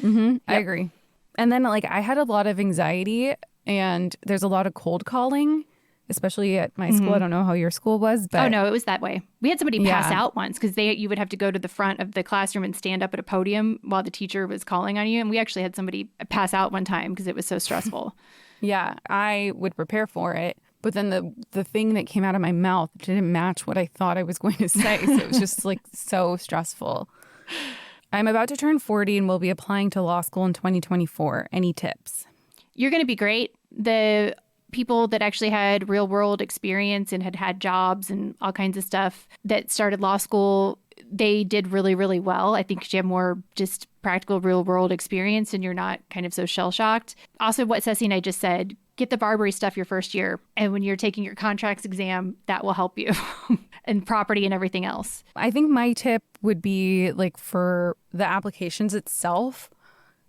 Yep. I agree. And then like I had a lot of anxiety, and there's a lot of cold calling, especially at my school. I don't know how your school was, but... Oh, no, it was that way. We had somebody pass out once because you would have to go to the front of the classroom and stand up at a podium while the teacher was calling on you. And we actually had somebody pass out one time because it was so stressful. Yeah, I would prepare for it. But then the thing that came out of my mouth didn't match what I thought I was going to say. So it was just like so stressful. I'm about to turn 40 and will be applying to law school in 2024. Any tips? You're going to be great. The people that actually had real world experience and had jobs and all kinds of stuff that started law school, they did really, really well. I think you have more just practical real world experience and you're not kind of so shell shocked. Also, what Cesie and I just said, get the Barbary stuff your first year. And when you're taking your contracts exam, that will help you and property and everything else. I think my tip would be like for the applications itself,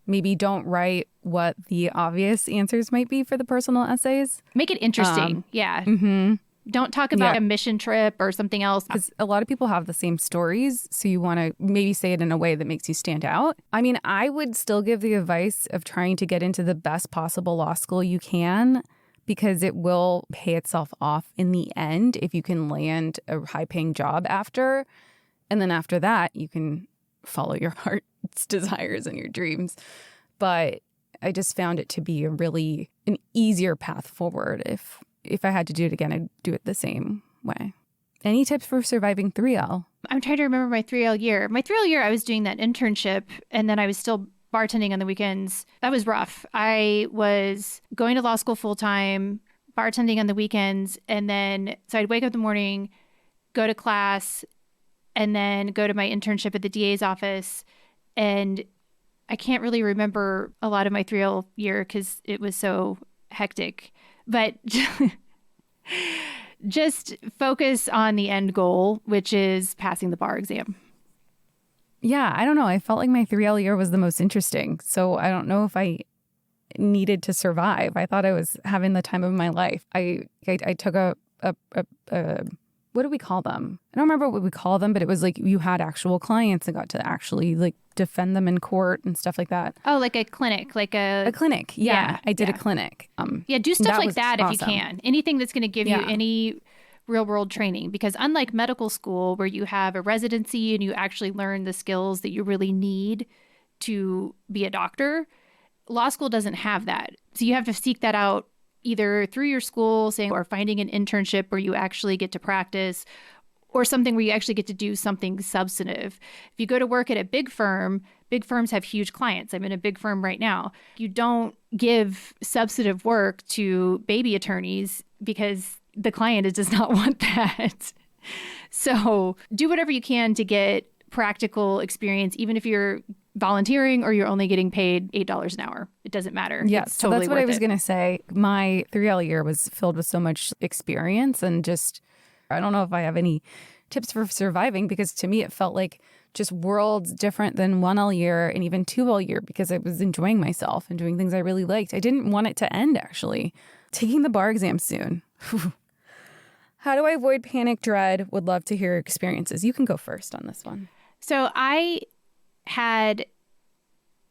maybe don't write what the obvious answers might be for the personal essays. Make it interesting. Yeah. Don't talk about a mission trip or something else. Because a lot of people have the same stories. So you want to maybe say it in a way that makes you stand out. I mean, I would still give the advice of trying to get into the best possible law school you can, because it will pay itself off in the end if you can land a high-paying job after. And then after that, you can follow your heart's desires and your dreams. But I just found it to be an easier path forward if if I had to do it again, I'd do it the same way. Any tips for surviving 3L? I'm trying to remember my 3L year. My 3L year, I was doing that internship, and then I was still bartending on the weekends. That was rough. I was going to law school full time, bartending on the weekends, and then so I'd wake up in the morning, go to class, and then go to my internship at the DA's office. And I can't really remember a lot of my 3L year because it was so hectic. But just focus on the end goal, which is passing the bar exam. Yeah, I don't know. I felt like my 3L year was the most interesting. So I don't know if I needed to survive. I thought I was having the time of my life. I took a what do we call them? I don't remember what we call them, but it was like you had actual clients and got to actually like defend them in court and stuff like that. Oh, like a clinic, like a clinic. Yeah, I did a clinic. Do stuff like that awesome. If you can. Anything that's going to give you any real world training, because unlike medical school where you have a residency and you actually learn the skills that you really need to be a doctor, law school doesn't have that. So you have to seek that out either through your school or finding an internship where you actually get to practice, or something where you actually get to do something substantive. If you go to work at a big firms have huge clients. I'm in a big firm right now. You don't give substantive work to baby attorneys because the client does not want that. So do whatever you can to get practical experience, even if you're volunteering or you're only getting paid $8 an hour. It doesn't matter. Yeah, it's so totally that's what I was worth going to say. My 3L year was filled with so much experience and just, I don't know if I have any tips for surviving, because to me it felt like just worlds different than 1L year and even 2L year, because I was enjoying myself and doing things I really liked. I didn't want it to end, actually. Taking the bar exam soon. How do I avoid panic, dread? Would love to hear experiences. You can go first on this one. So I had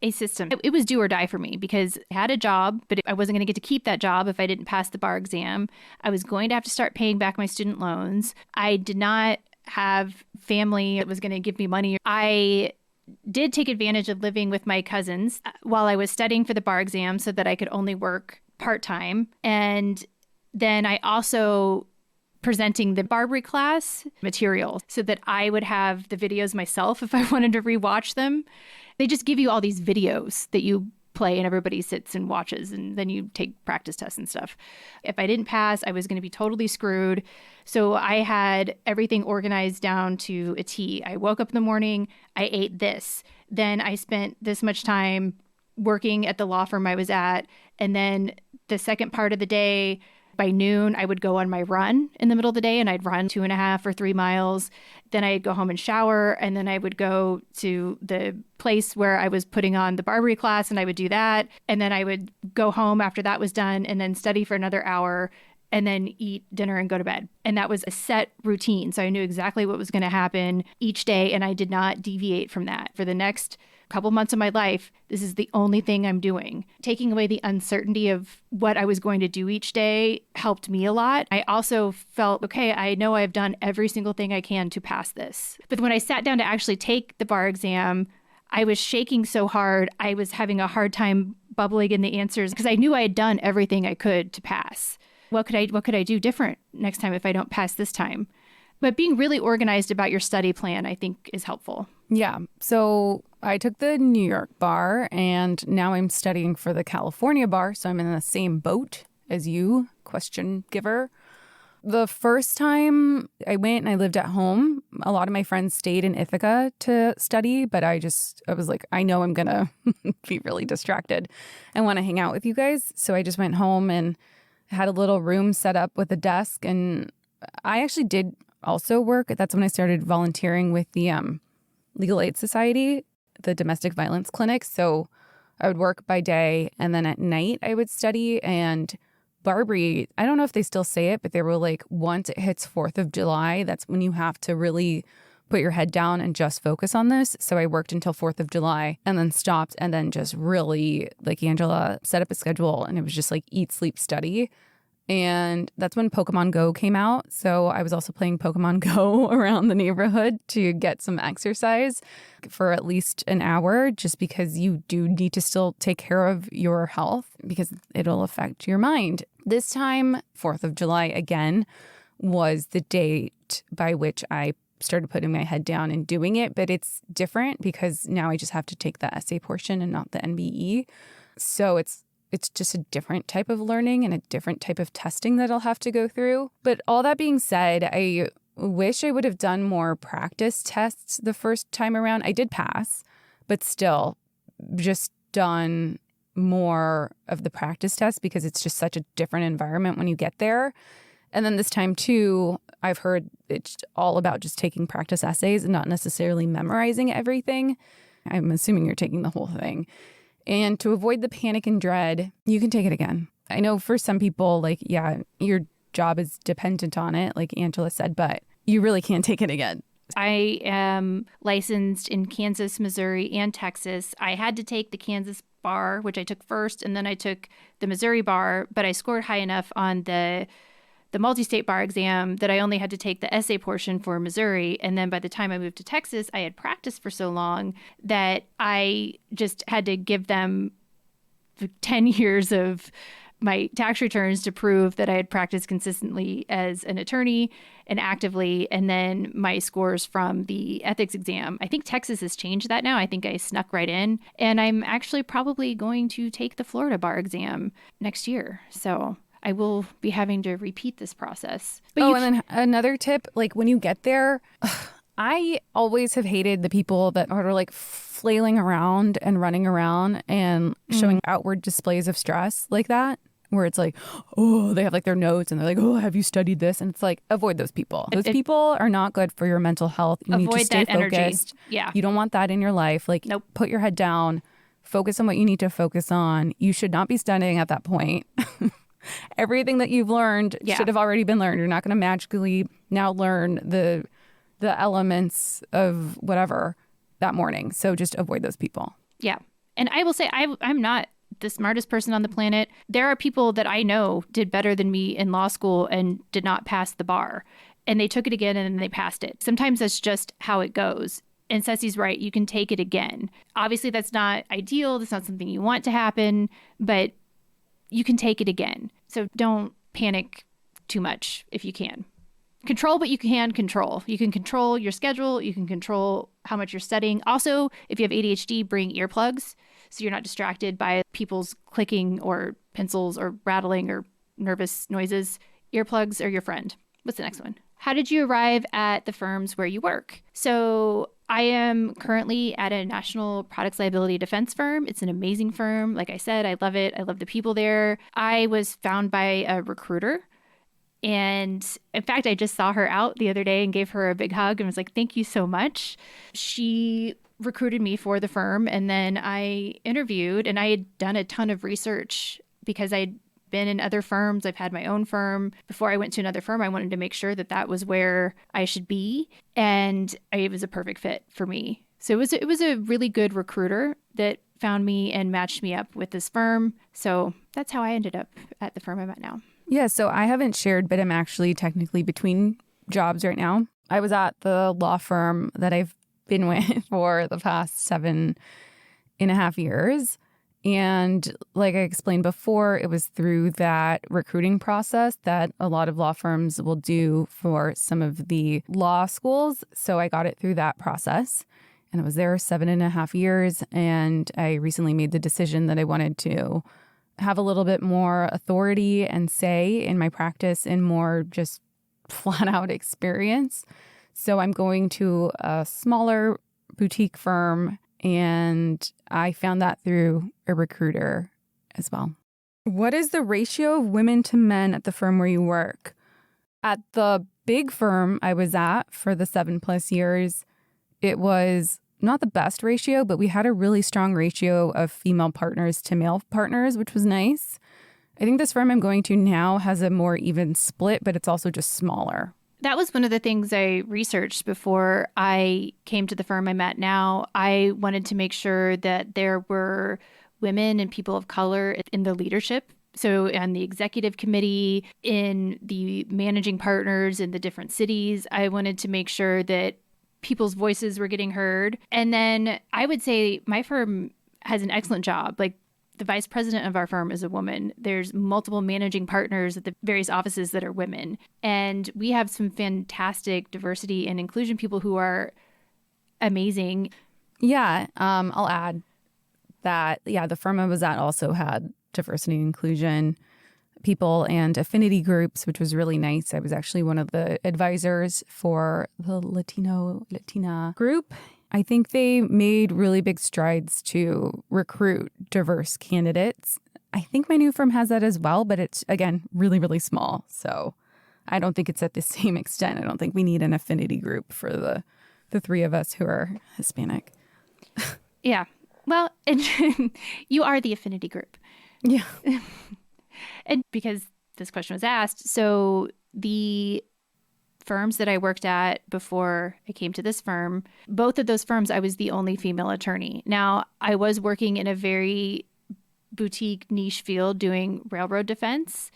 a system. It was do or die for me because I had a job, but I wasn't going to get to keep that job if I didn't pass the bar exam. I was going to have to start paying back my student loans. I did not have family that was going to give me money. I did take advantage of living with my cousins while I was studying for the bar exam so that I could only work part-time. And then I also presenting the Barbary class material so that I would have the videos myself if I wanted to rewatch them. They just give you all these videos that you play and everybody sits and watches, and then you take practice tests and stuff. If I didn't pass, I was going to be totally screwed. So I had everything organized down to a T. I woke up in the morning, I ate this. Then I spent this much time working at the law firm I was at. And then the second part of the day, by noon, I would go on my run in the middle of the day, and I'd run 2.5 or 3 miles. Then I'd go home and shower, and then I would go to the place where I was putting on the Barbary class, and I would do that. And then I would go home after that was done and then study for another hour and then eat dinner and go to bed. And that was a set routine. So I knew exactly what was going to happen each day, and I did not deviate from that. For the next couple months of my life, this is the only thing I'm doing. Taking away the uncertainty of what I was going to do each day helped me a lot. I also felt, okay, I know I've done every single thing I can to pass this. But when I sat down to actually take the bar exam, I was shaking so hard. I was having a hard time bubbling in the answers because I knew I had done everything I could to pass. What could I do different next time if I don't pass this time? But being really organized about your study plan, I think, is helpful. Yeah. So I took the New York bar, and now I'm studying for the California bar. So I'm in the same boat as you, question giver. The first time I went and I lived at home, a lot of my friends stayed in Ithaca to study, but I was like, I know I'm going to be really distracted. I want to hang out with you guys. So I just went home and had a little room set up with a desk. And I actually did also work. That's when I started volunteering with the Legal Aid Society, the domestic violence clinic. So I would work by day, and then at night I would study. And Barbary, I don't know if they still say it, but they were like, once it hits 4th of July, that's when you have to really put your head down and just focus on this. So I worked until 4th of July and then stopped, and then just really, like Angela, set up a schedule, and it was just like eat, sleep, study. And that's when Pokemon Go came out. So I was also playing Pokemon Go around the neighborhood to get some exercise for at least an hour, just because you do need to still take care of your health because it'll affect your mind. This time, 4th of July again, was the date by which I started putting my head down and doing it. But it's different because now I just have to take the essay portion and not the NBE. So it's just a different type of learning and a different type of testing that I'll have to go through. But all that being said, I wish I would have done more practice tests the first time around. I did pass, but still just done more of the practice tests because it's just such a different environment when you get there. And then this time too, I've heard it's all about just taking practice essays and not necessarily memorizing everything. I'm assuming you're taking the whole thing. And to avoid the panic and dread, you can take it again. I know for some people, like, yeah, your job is dependent on it, like Angela said, but you really can't take it again. I am licensed in Kansas, Missouri, and Texas. I had to take the Kansas bar, which I took first, and then I took the Missouri bar, but I scored high enough on the multi-state bar exam that I only had to take the essay portion for Missouri. And then by the time I moved to Texas, I had practiced for so long that I just had to give them 10 years of my tax returns to prove that I had practiced consistently as an attorney and actively, and then my scores from the ethics exam. I think Texas has changed that now. I think I snuck right in, and I'm actually probably going to take the Florida bar exam next year. So I will be having to repeat this process. But and then another tip, like when you get there, I always have hated the people that are like flailing around and running around and showing outward displays of stress like that, where it's like, oh, they have like their notes and they're like, oh, have you studied this? And it's like, avoid those people. Those people are not good for your mental health. You need to stay focused. Energy. Yeah. You don't want that in your life. Like, nope. Put your head down, focus on what you need to focus on. You should not be studying at that point. Everything that you've learned should have already been learned. You're not going to magically now learn the elements of whatever that morning. So just avoid those people. Yeah. And I will say I'm not the smartest person on the planet. There are people that I know did better than me in law school and did not pass the bar. And they took it again and then they passed it. Sometimes that's just how it goes. And Cecie's right. You can take it again. Obviously, that's not ideal. That's not something you want to happen. But you can take it again. So don't panic too much if you can. Control what you can control. You can control your schedule. You can control how much you're studying. Also, if you have ADHD, bring earplugs so you're not distracted by people's clicking or pencils or rattling or nervous noises. Earplugs are your friend. What's the next one? How did you arrive at the firms where you work? So I am currently at a national products liability defense firm. It's an amazing firm. Like I said, I love it. I love the people there. I was found by a recruiter. And in fact, I just saw her out the other day and gave her a big hug and was like, thank you so much. She recruited me for the firm. And then I interviewed, and I had done a ton of research because I'd been in other firms. I've had my own firm. Before I went to another firm, I wanted to make sure that that was where I should be. And it was a perfect fit for me. So it was a really good recruiter that found me and matched me up with this firm. So that's how I ended up at the firm I'm at now. Yeah, so I haven't shared, but I'm actually technically between jobs right now. I was at the law firm that I've been with for the past 7.5 years. And like I explained before, it was through that recruiting process that a lot of law firms will do for some of the law schools. So I got it through that process. And I was there 7.5 years. And I recently made the decision that I wanted to have a little bit more authority and say in my practice and more just flat out experience. So I'm going to a smaller boutique firm, and I found that through a recruiter as well. What is the ratio of women to men at the firm where you work? At the big firm I was at for the 7+ years, it was not the best ratio, but we had a really strong ratio of female partners to male partners, which was nice. I think this firm I'm going to now has a more even split, but it's also just smaller. That was one of the things I researched before I came to the firm I'm at now. I wanted to make sure that there were women and people of color in the leadership So on the executive committee, in the managing partners in the different cities, I wanted to make sure that people's voices were getting heard. And then I would say my firm has an excellent job. Like, the vice president of our firm is a woman. There's multiple managing partners at the various offices that are women. And we have some fantastic diversity and inclusion people who are amazing. Yeah, I'll add that, the firm I was at also had diversity and inclusion people and affinity groups, which was really nice. I was actually one of the advisors for the Latina group. I think they made really big strides to recruit diverse candidates. I think my new firm has that as well, but it's, again, really, really small. So I don't think it's at the same extent. I don't think we need an affinity group for the three of us who are Hispanic. Yeah. Well, and you are the affinity group. Yeah. And because this question was asked, so the firms that I worked at before I came to this firm, both of those firms, I was the only female attorney. Now, I was working in a very boutique niche field doing railroad defense,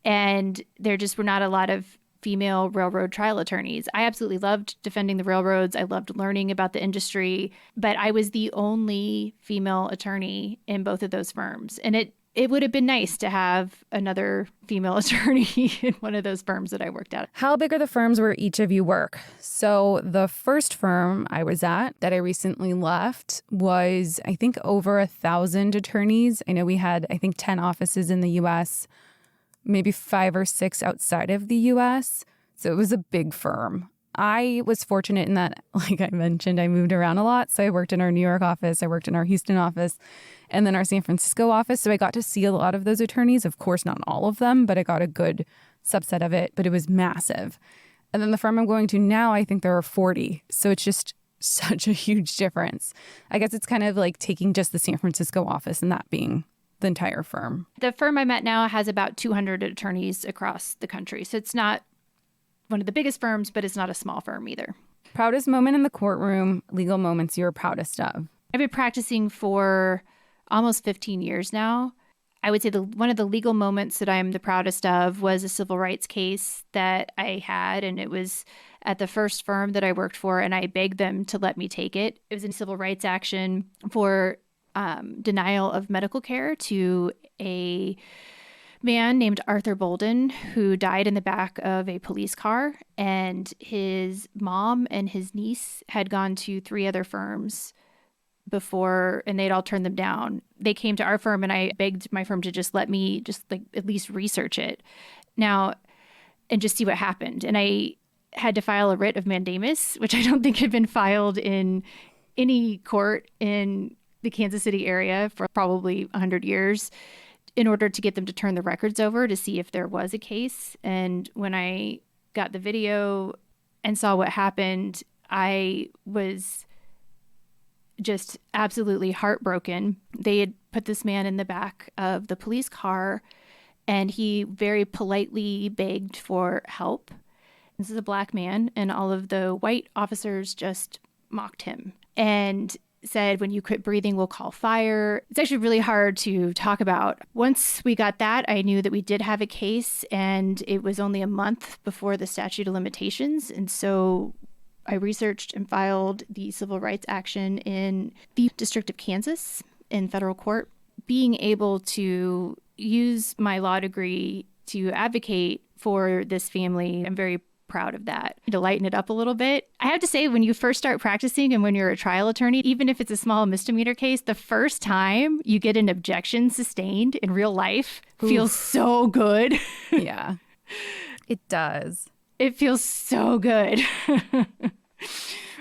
and there just were not a lot of female railroad trial attorneys. I absolutely loved defending the railroads. I loved learning about the industry, but I was the only female attorney in both of those firms. And it would have been nice to have another female attorney in one of those firms that I worked at. How big are the firms where each of you work? So the first firm I was at that I recently left was, I think, over 1,000 attorneys. I know we had, 10 offices in the U.S., maybe 5 or 6 outside of the U.S. So it was a big firm. I was fortunate in that, like I mentioned, I moved around a lot. So I worked in our New York office, I worked in our Houston office, and then our San Francisco office. So I got to see a lot of those attorneys. Of course, not all of them, but I got a good subset of it. But it was massive. And then the firm I'm going to now, I think there are 40. So it's just such a huge difference. I guess it's kind of like taking just the San Francisco office and that being the entire firm. The firm I'm at now has about 200 attorneys across the country. So it's not one of the biggest firms, but it's not a small firm either. Proudest moment in the courtroom, legal moments you're proudest of? I've been practicing for almost 15 years now. I would say one of the legal moments that I'm the proudest of was a civil rights case that I had, and it was at the first firm that I worked for, and I begged them to let me take it. It was a civil rights action for denial of medical care to a man named Arthur Bolden, who died in the back of a police car, and his mom and his niece had gone to 3 other firms before, and they'd all turned them down. They came to our firm, and I begged my firm to just let me just like at least research it now and just see what happened. And I had to file a writ of mandamus, which I don't think had been filed in any court in the Kansas City area for probably 100 years, in order to get them to turn the records over to see if there was a case. And when I got the video and saw what happened, I was just absolutely heartbroken. They had put this man in the back of the police car, and he very politely begged for help. This is a black man, and all of the white officers just mocked him and said, when you quit breathing, we'll call fire. It's actually really hard to talk about. Once we got that, I knew that we did have a case, and it was only a month before the statute of limitations. And so I researched and filed the civil rights action in the District of Kansas in federal court. Being able to use my law degree to advocate for this family, I'm very proud of that. To lighten it up a little bit, I have to say, when you first start practicing and when you're a trial attorney, even if it's a small misdemeanor case, the first time you get an objection sustained in real life feels so good. Yeah, it does. It feels so good.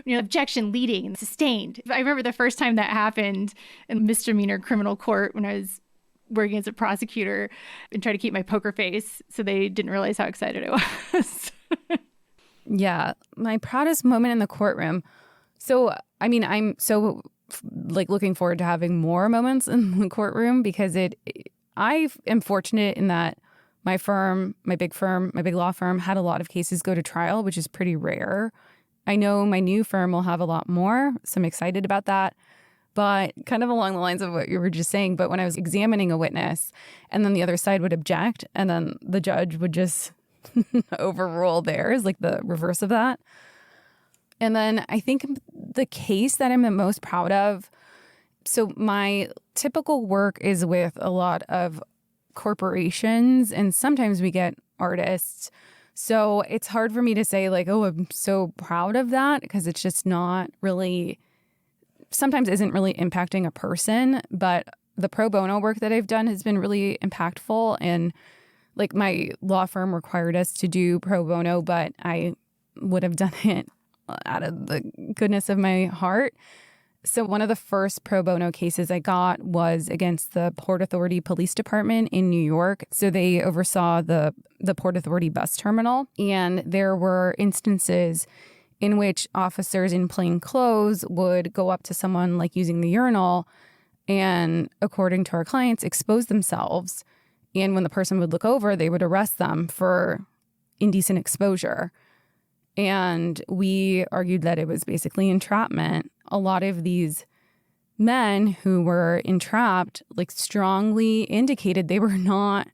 Objection leading and sustained. I remember the first time that happened in misdemeanor criminal court when I was working as a prosecutor and trying to keep my poker face so they didn't realize how excited I was. Yeah, my proudest moment in the courtroom. So, I'm so looking forward to having more moments in the courtroom because I am fortunate in that my big law firm had a lot of cases go to trial, which is pretty rare. I know my new firm will have a lot more, so I'm excited about that. But kind of along the lines of what you were just saying, but when I was examining a witness and then the other side would object and then the judge would just overrule theirs, like the reverse of that. And then I think the case that I'm the most proud of, so my typical work is with a lot of corporations and sometimes we get artists. So it's hard for me to say like, oh, I'm so proud of that because it's just not really, sometimes isn't really impacting a person. But the pro bono work that I've done has been really impactful. And like my law firm required us to do pro bono, but I would have done it out of the goodness of my heart. So one of the first pro bono cases I got was against the Port Authority Police Department in New York. So they oversaw the Port Authority bus terminal. And there were instances in which officers in plain clothes would go up to someone like using the urinal and, according to our clients, expose themselves. And when the person would look over, they would arrest them for indecent exposure. And we argued that it was basically entrapment. A lot of these men who were entrapped like strongly indicated they were not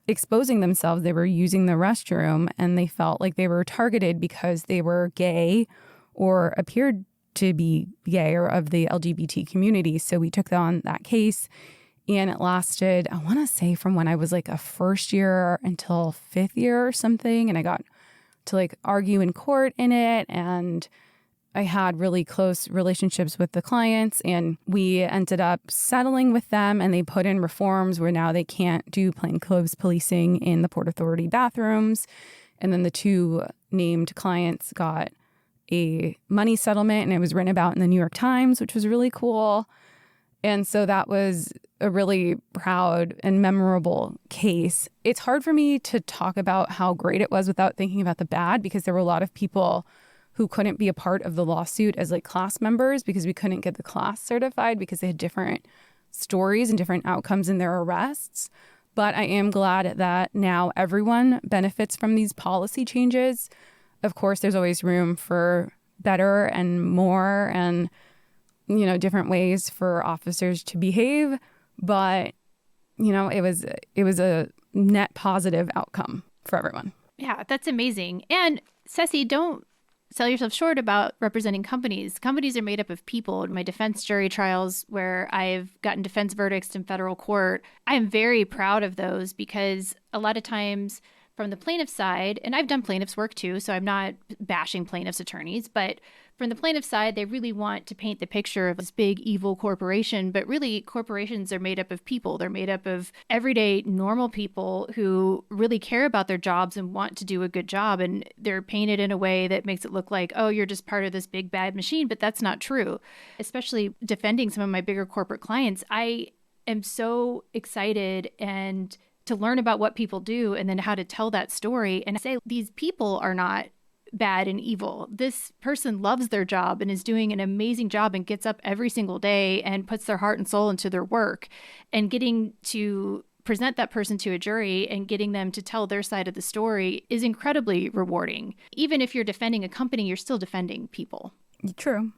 exposing themselves. They were using the restroom and they felt like they were targeted because they were gay or appeared to be gay or of the LGBT community. So we took on that case and it lasted, I want to say from when I was like a first year until fifth year or something. And I got to like argue in court in it. And I had really close relationships with the clients and we ended up settling with them and they put in reforms where now they can't do plainclothes policing in the Port Authority bathrooms. And then the two named clients got a money settlement and it was written about in the New York Times, which was really cool. And so that was a really proud and memorable case. It's hard for me to talk about how great it was without thinking about the bad because there were a lot of people who couldn't be a part of the lawsuit as like class members because we couldn't get the class certified because they had different stories and different outcomes in their arrests. But I am glad that now everyone benefits from these policy changes. Of course, there's always room for better and more and, you know, different ways for officers to behave. But, you know, it was a net positive outcome for everyone. Yeah, that's amazing. And Cesie, don't sell yourself short about representing companies. Companies are made up of people. In my defense jury trials where I've gotten defense verdicts in federal court, I am very proud of those because a lot of times from the plaintiff's side, and I've done plaintiff's work too, so I'm not bashing plaintiff's attorneys, but from the plaintiff's side, they really want to paint the picture of this big evil corporation, but really corporations are made up of people. They're made up of everyday normal people who really care about their jobs and want to do a good job. And they're painted in a way that makes it look like, oh, you're just part of this big bad machine, but that's not true. Especially defending some of my bigger corporate clients, I am so excited and to learn about what people do and then how to tell that story and say these people are not bad and evil. This person loves their job and is doing an amazing job and gets up every single day and puts their heart and soul into their work. And getting to present that person to a jury and getting them to tell their side of the story is incredibly rewarding. Even if you're defending a company, you're still defending people. True.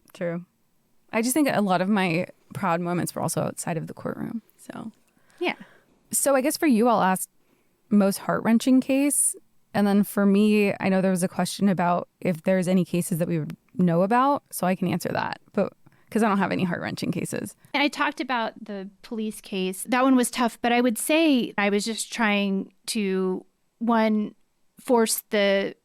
I just think a lot of my proud moments were also outside of the courtroom. So, yeah. So I guess for you, I'll ask most heart-wrenching case. And then for me, I know there was a question about if there's any cases that we would know about, so I can answer that. But because I don't have any heart-wrenching cases. And I talked about the police case. That one was tough, but I would say I was just trying to, one, force that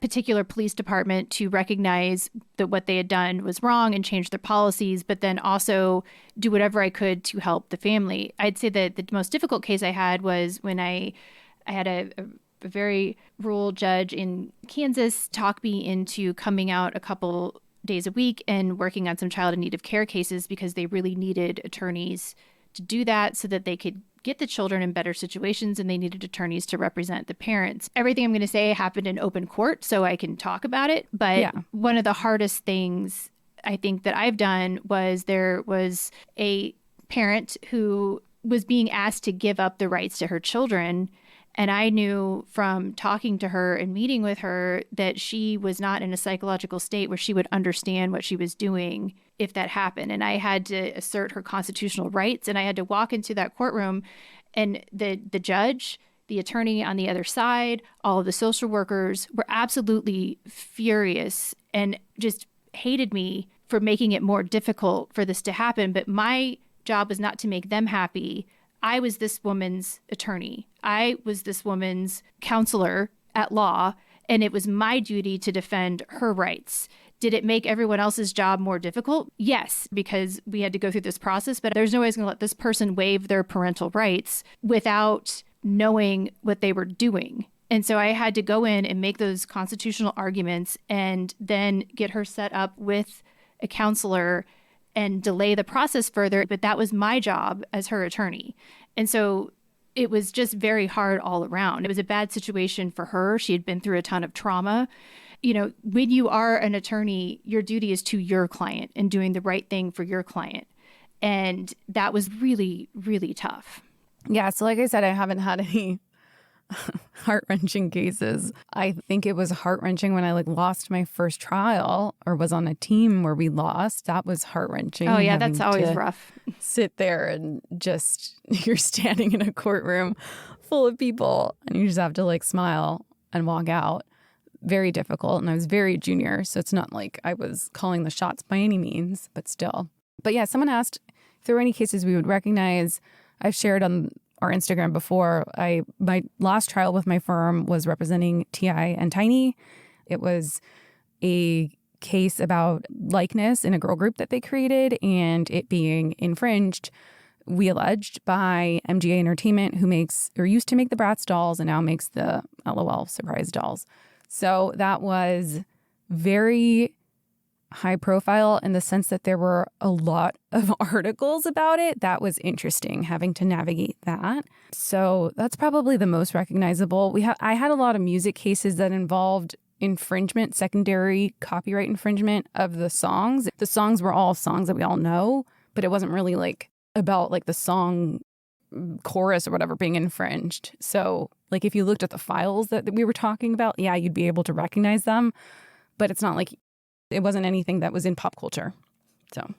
particular police department to recognize that what they had done was wrong and change their policies, but then also do whatever I could to help the family. I'd say that the most difficult case I had was when I had a very rural judge in Kansas talk me into coming out a couple days a week and working on some child in need of care cases because they really needed attorneys to do that so that they could get the children in better situations and they needed attorneys to represent the parents. Everything I'm going to say happened in open court so I can talk about it. But one of the hardest things I think that I've done was there was a parent who was being asked to give up the rights to her children. And I knew from talking to her and meeting with her that she was not in a psychological state where she would understand what she was doing if that happened. And I had to assert her constitutional rights. And I had to walk into that courtroom, and the judge, the attorney on the other side, all of the social workers were absolutely furious and just hated me for making it more difficult for this to happen. But my job was not to make them happy. I was this woman's attorney. I was this woman's counselor at law, and it was my duty to defend her rights. Did it make everyone else's job more difficult? Yes, because we had to go through this process, but there's no way I was going to let this person waive their parental rights without knowing what they were doing. And so I had to go in and make those constitutional arguments and then get her set up with a counselor and delay the process further. But that was my job as her attorney. And so it was just very hard all around. It was a bad situation for her. She had been through a ton of trauma. You know, when you are an attorney, your duty is to your client and doing the right thing for your client. And that was really, really tough. Yeah. So like I said, I haven't had any heart-wrenching cases. I think it was heart-wrenching when I lost my first trial or was on a team where we lost. That was heart-wrenching. Oh yeah, that's always rough. Sit there and just, you're standing in a courtroom full of people and you just have to smile and walk out. Very difficult. And I was very junior, so it's not like I was calling the shots by any means, but still. But yeah, someone asked if there were any cases we would recognize. I've shared on our Instagram before. My last trial with my firm was representing T.I. and Tiny. It was a case about likeness in a girl group that they created and it being infringed, we alleged, by MGA Entertainment, who makes or used to make the Bratz dolls and now makes the LOL surprise dolls. So that was very high profile in the sense that there were a lot of articles about it. That was interesting, having to navigate that. So that's probably the most recognizable. I had a lot of music cases that involved infringement, secondary copyright infringement of the songs. The songs were all songs that we all know, but it wasn't really about the song chorus or whatever being infringed. So if you looked at the files that we were talking about, yeah, you'd be able to recognize them, but it's not it wasn't anything that was in pop culture. So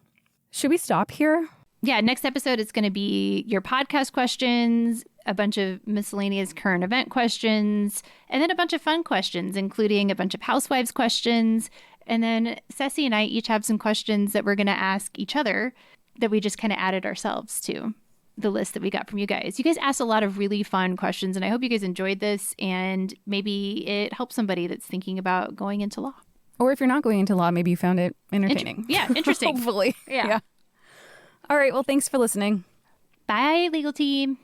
should we stop here? Yeah, next episode is going to be your podcast questions, a bunch of miscellaneous current event questions, and then a bunch of fun questions, including a bunch of housewives questions. And then Cesie and I each have some questions that we're going to ask each other that we just kind of added ourselves to the list that we got from you guys. You guys asked a lot of really fun questions, and I hope you guys enjoyed this, and maybe it helps somebody that's thinking about going into law. Or if you're not going into law, maybe you found it entertaining. Interesting. Hopefully. Yeah. All right. Well, thanks for listening. Bye, legal team.